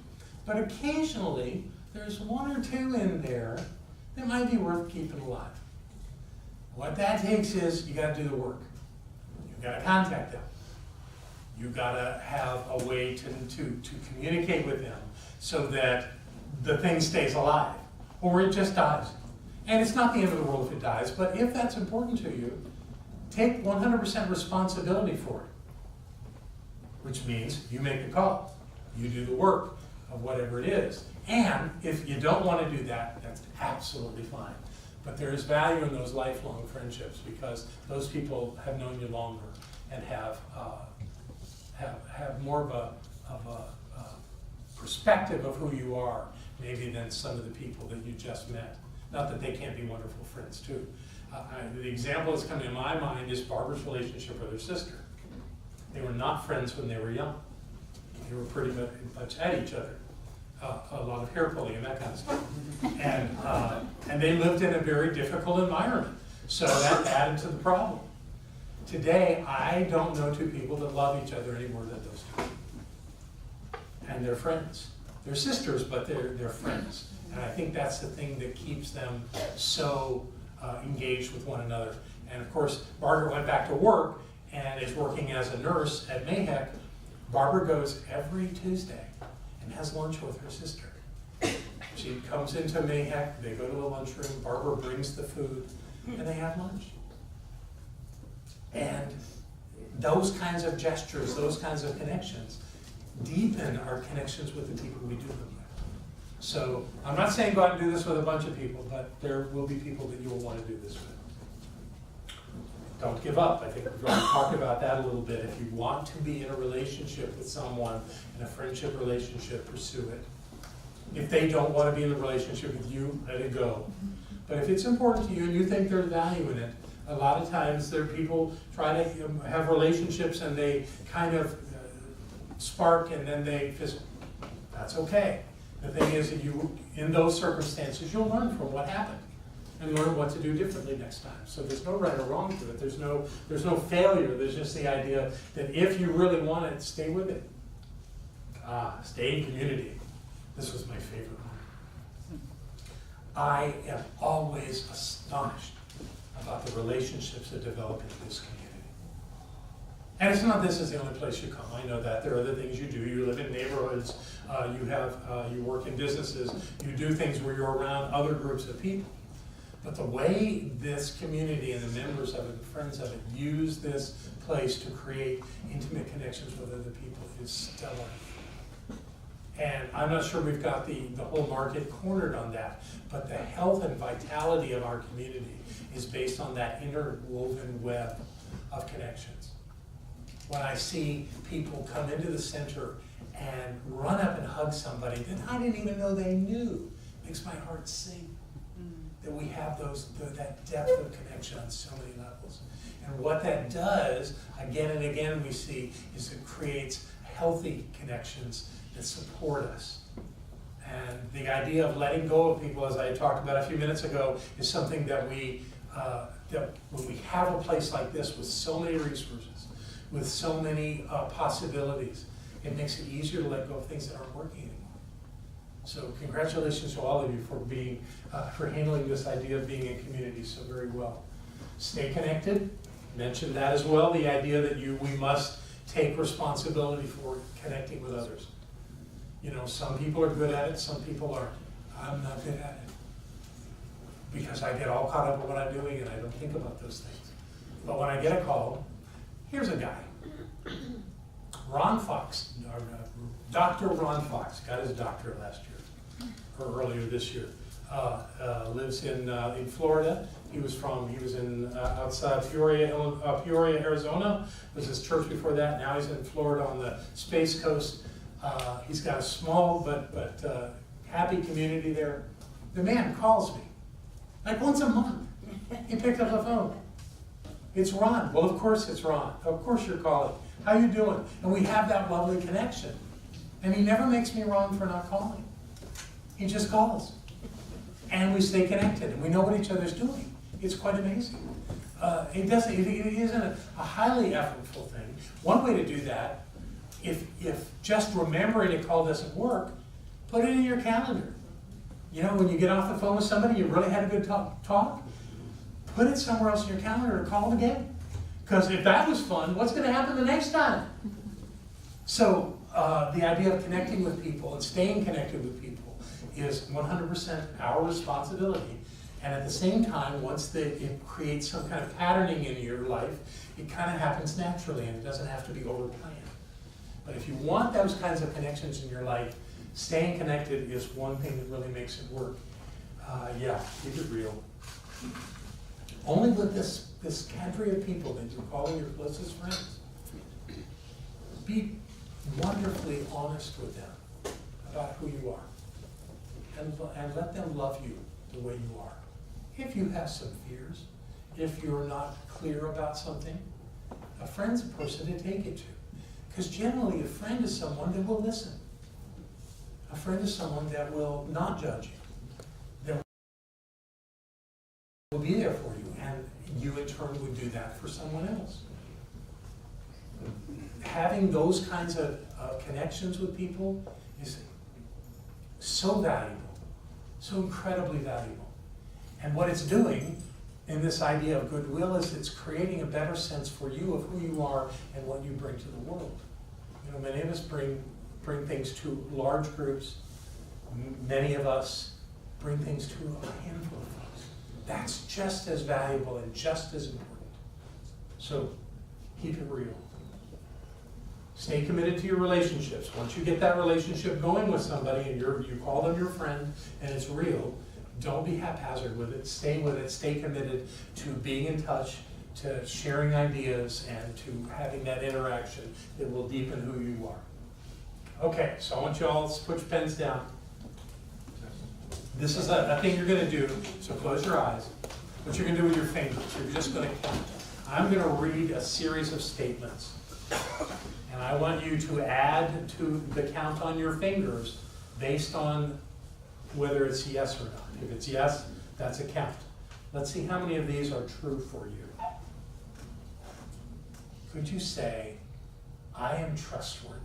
But occasionally, there's one or two in there that might be worth keeping alive. What that takes is you got to do the work. You got to contact them. You got to have a way to communicate with them so that the thing stays alive, or it just dies. And it's not the end of the world if it dies, but if that's important to you, take 100% responsibility for it, which means you make the call, you do the work of whatever it is. And if you don't want to do that, that's absolutely fine. But there is value in those lifelong friendships because those people have known you longer and have more of a perspective of who you are, maybe than some of the people that you just met. Not that they can't be wonderful friends too. The example that's coming to my mind is Barbara's relationship with her sister. They were not friends when they were young. They were pretty much at each other. A lot of hair pulling and that kind of stuff. And they lived in a very difficult environment. So that added to the problem. Today, I don't know two people that love each other any more than those two. And they're friends. They're sisters, but they're friends. And I think that's the thing that keeps them so engaged with one another. And of course, Barbara went back to work and is working as a nurse at Mayheck. Barbara goes every Tuesday and has lunch with her sister. She comes into Mayheck, they go to the lunchroom, Barbara brings the food, and they have lunch. And those kinds of gestures, those kinds of connections, deepen our connections with the people we do them with. So I'm not saying go out and do this with a bunch of people, but there will be people that you will want to do this with. Don't give up. I think we're going to talk about that a little bit. If you want to be in a relationship with someone, in a friendship relationship, pursue it. If they don't want to be in a relationship with you, let it go. But if it's important to you and you think there's value in it, a lot of times there are people try to have relationships and they kind of spark and then they fizzle. That's okay. The thing is that in those circumstances, you'll learn from what happened and learn what to do differently next time. So there's no right or wrong to it. There's no failure. There's just the idea that if you really want it, stay with it. Stay in community. This was my favorite one. I am always astonished about the relationships that develop in this community. And it's not this is the only place you come. I know that. There are other things you do. You live in neighborhoods. You work in businesses. You do things where you're around other groups of people. But the way this community and the members of it, the friends of it, use this place to create intimate connections with other people is stellar. And I'm not sure we've got the whole market cornered on that, but the health and vitality of our community is based on that interwoven web of connections. When I see people come into the center and run up and hug somebody that I didn't even know they knew, it makes my heart sing. That we have that depth of connection on so many levels. And what that does, again and again we see, is it creates healthy connections that support us. And the idea of letting go of people, as I talked about a few minutes ago, is something that that when we have a place like this with so many resources, with so many possibilities, it makes it easier to let go of things that aren't working anymore. So congratulations to all of you for handling this idea of being in community so very well. Stay connected. Mentioned that as well. The idea that we must take responsibility for connecting with others. You know, some people are good at it, some people aren't. I'm not good at it because I get all caught up in what I'm doing and I don't think about those things. But when I get a call, here's a guy, Ron Fox, Dr. Ron Fox, got his doctorate last year, or earlier this year. Lives in Florida. He was in outside Peoria, Arizona. Was his church before that. Now he's in Florida on the Space Coast. He's got a small but happy community there. The man calls me, like once a month. He picked up the phone. It's Ron. Well, of course it's Ron. Of course you're calling. How you doing? And we have that lovely connection. And he never makes me wrong for not calling. He just calls. And we stay connected, and we know what each other's doing. It's quite amazing. It isn't a highly effortful thing. One way to do that, if just remembering a call doesn't work, put it in your calendar. You know, when you get off the phone with somebody, you really had a good talk, put it somewhere else in your calendar and call them again. Because if that was fun, what's going to happen the next time? So the idea of connecting with people and staying connected with people is 100% our responsibility. And at the same time, once it creates some kind of patterning in your life, it kind of happens naturally and it doesn't have to be overplanned. But if you want those kinds of connections in your life, staying connected is one thing that really makes it work. Yeah, keep it real. Only with this cadre of people that you're calling your closest friends, be wonderfully honest with them about who you are. And let them love you the way you are. If you have some fears, if you're not clear about something, a friend's a person to take it to. Because generally a friend is someone that will listen. A friend is someone that will not judge you, that will be there for you, and you in turn would do that for someone else. Having those kinds of connections with people is so valuable, so incredibly valuable. And what it's doing in this idea of goodwill is it's creating a better sense for you of who you are and what you bring to the world. You know, many of us bring things to large groups. Many of us bring things to a handful of folks. That's just as valuable and just as important. So keep it real. Stay committed to your relationships. Once you get that relationship going with somebody and you call them your friend and it's real, don't be haphazard with it. Stay with it. Stay committed to being in touch, to sharing ideas, and to having that interaction that will deepen who you are. Okay, so I want you all to put your pens down. This is a thing you're going to do, so close your eyes. What you're going to do with your fingers, you're just going to count. I'm going to read a series of statements. And I want you to add to the count on your fingers based on whether it's yes or not. If it's yes, that's a count. Let's see how many of these are true for you. Could you say, I am trustworthy?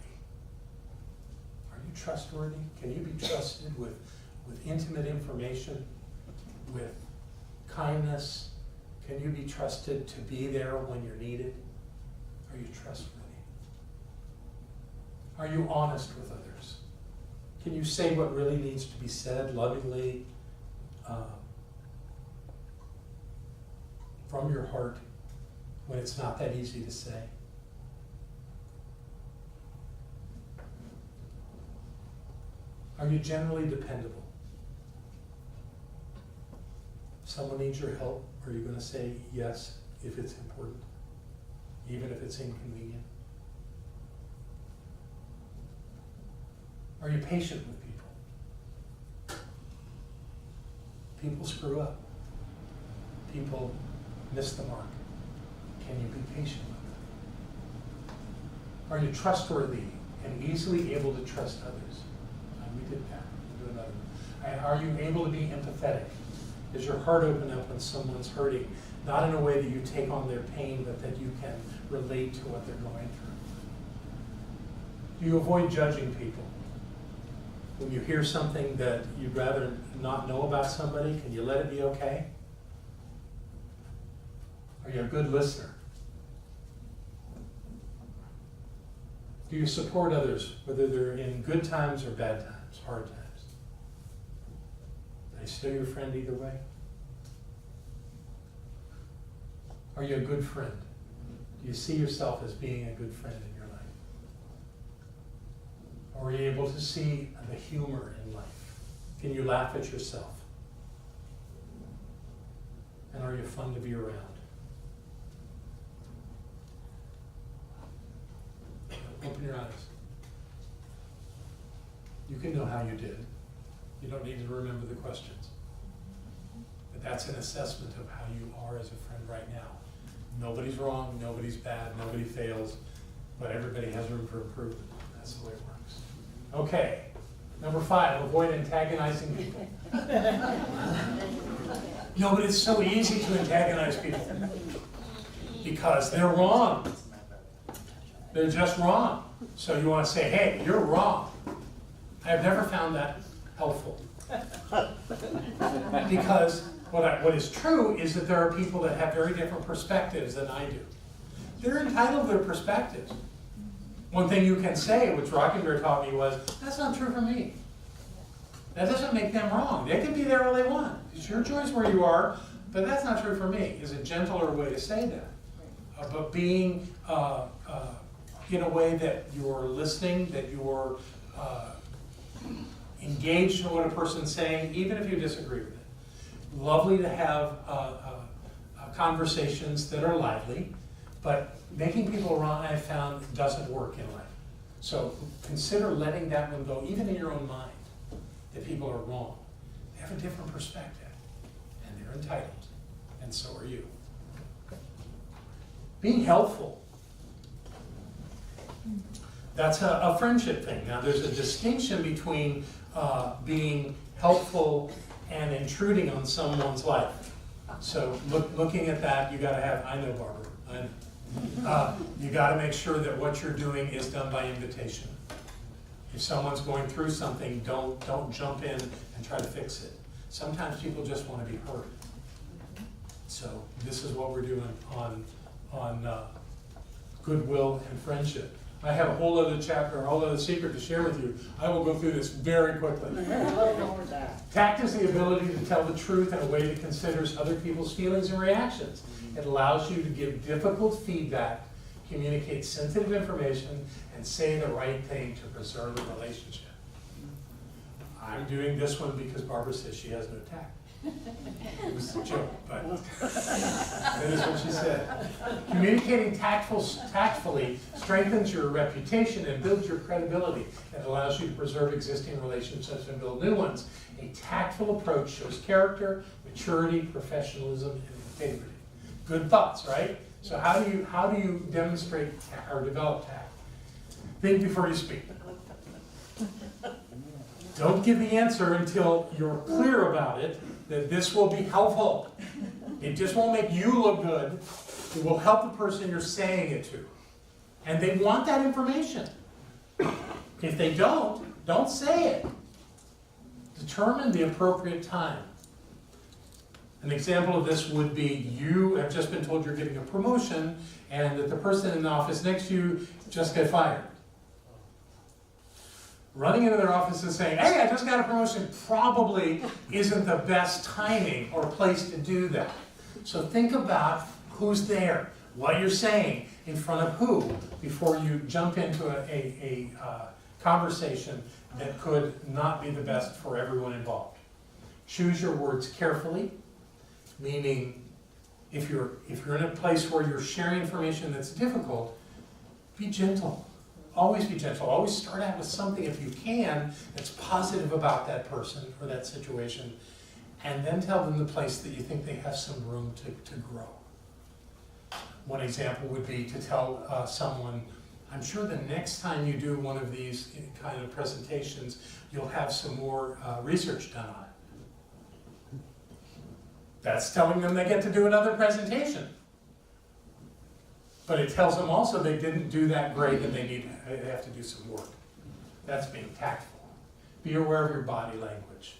Are you trustworthy? Can you be trusted with intimate information, with kindness? Can you be trusted to be there when you're needed? Are you trustworthy? Are you honest with others? Can you say what really needs to be said lovingly, from your heart, when it's not that easy to say? Are you generally dependable? If someone needs your help, are you going to say yes if it's important, even if it's inconvenient? Are you patient with people? People screw up. People miss the mark. Can you be patient with them? Are you trustworthy and easily able to trust others? We did that. We'll do another one. And are you able to be empathetic? Does your heart open up when someone's hurting? Not in a way that you take on their pain, but that you can relate to what they're going through. Do you avoid judging people? When you hear something that you'd rather not know about somebody, can you let it be okay? Are you a good listener? Do you support others, whether they're in good times or bad times, hard times? Are they still your friend either way? Are you a good friend? Do you see yourself as being a good friend in your life? Or are you able to see the humor in life? Can you laugh at yourself? And are you fun to be around? Open your eyes. You can know how you did. You don't need to remember the questions. But that's an assessment of how you are as a friend right now. Nobody's wrong, nobody's bad, nobody fails, but everybody has room for improvement. That's the way it works. Okay, number 5, avoid antagonizing people. No, but it's so easy to antagonize people because they're wrong. They're just wrong. So you want to say, hey, you're wrong. I have never found that helpful. Because what is true is that there are people that have very different perspectives than I do. They're entitled to their perspectives. One thing you can say, which Rockenberg taught me, was, that's not true for me. That doesn't make them wrong. They can be there all they want. It's your choice where you are, but that's not true for me, is a gentler way to say that. But being in a way that you're listening, that you're engaged in what a person's saying, even if you disagree with it. Lovely to have conversations that are lively, but making people wrong, I've found, doesn't work in life. So consider letting that one go, even in your own mind, that people are wrong. They have a different perspective, and they're entitled, and so are you. Being helpful. That's a friendship thing. Now, there's a distinction between being helpful and intruding on someone's life. So looking at that, you got to have, I know, Barbara, I know. You got to make sure that what you're doing is done by invitation. If someone's going through something, don't jump in and try to fix it. Sometimes people just want to be heard. So this is what we're doing on goodwill and friendship. I have a whole other chapter, a whole other secret to share with you. I will go through this very quickly. Tact is the ability to tell the truth in a way that considers other people's feelings and reactions. It allows you to give difficult feedback, communicate sensitive information, and say the right thing to preserve a relationship. I'm doing this one because Barbara says she has no tact. It was a joke, but that is what she said. Communicating tactfully strengthens your reputation and builds your credibility. It allows you to preserve existing relationships and build new ones. A tactful approach shows character, maturity, professionalism, and integrity. Good thoughts, right? So how do you demonstrate or develop tact? Think before you speak. Don't give the answer until you're clear about it, that this will be helpful. It just won't make you look good. It will help the person you're saying it to. And they want that information. If they don't say it. Determine the appropriate time. An example of this would be you have just been told you're getting a promotion and that the person in the office next to you just got fired. Running into their office and saying, hey, I just got a promotion, probably isn't the best timing or place to do that. So think about who's there, what you're saying, in front of who, before you jump into a conversation that could not be the best for everyone involved. Choose your words carefully, meaning if you're in a place where you're sharing information that's difficult, be gentle. Always be gentle. Always start out with something, if you can, that's positive about that person or that situation, and then tell them the place that you think they have some room to grow. One example would be to tell someone, I'm sure the next time you do one of these kind of presentations, you'll have some more research done on it. That's telling them they get to do another presentation. But it tells them also they didn't do that great and they have to do some work. That's being tactful. Be aware of your body language.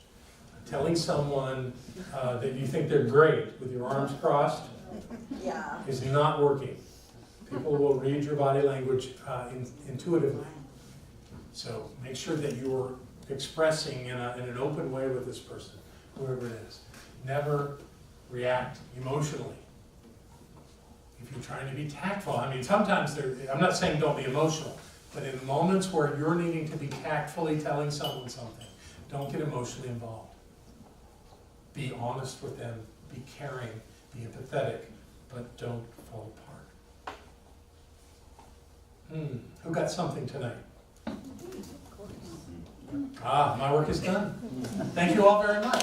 Telling someone that you think they're great with your arms crossed is not working. People will read your body language intuitively. So make sure that you're expressing in an open way with this person, whoever it is. Never react emotionally. If you're trying to be tactful, I mean, sometimes I'm not saying don't be emotional, but in moments where you're needing to be tactfully telling someone something, don't get emotionally involved. Be honest with them, be caring, be empathetic, but don't fall apart. Who got something tonight? My work is done. Thank you all very much.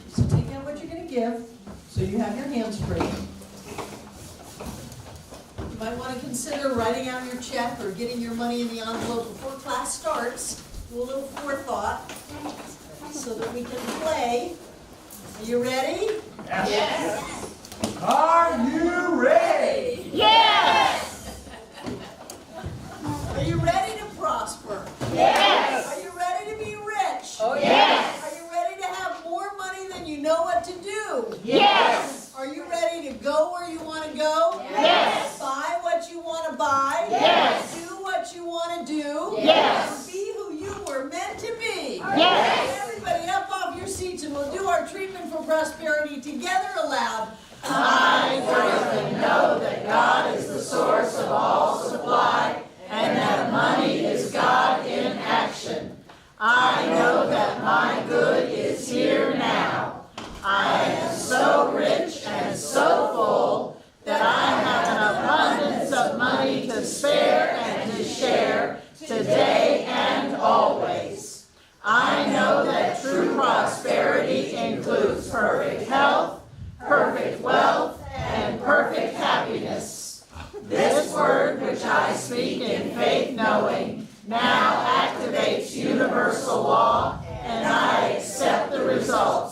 So take out what you're gonna give, so you have your hands free. You might wanna consider writing out your check or getting your money in the envelope before class starts. Do a little forethought, so that we can play. Are you ready? Yes. Are you ready? Yes. Are you ready to prosper? Yes. Are you ready to be rich? Oh, yes. Are you ready to have more money than you know what to do? Yes. Are you ready to go where you want to go? Yes. Buy what you want to buy? Yes. Do what you want to do? Yes. Be who you were meant to be? Yes. Everybody up off your seats and we'll do our treatment for prosperity together aloud. I firmly know that God is the source of all supply and that money is God in action. I know that my good is here now. I am so rich and so full that I have an abundance of money to spare and to share today and always. I know that true prosperity includes perfect health, perfect wealth, and perfect happiness. This word which I speak in faith knowing now activates universal law, and I accept the results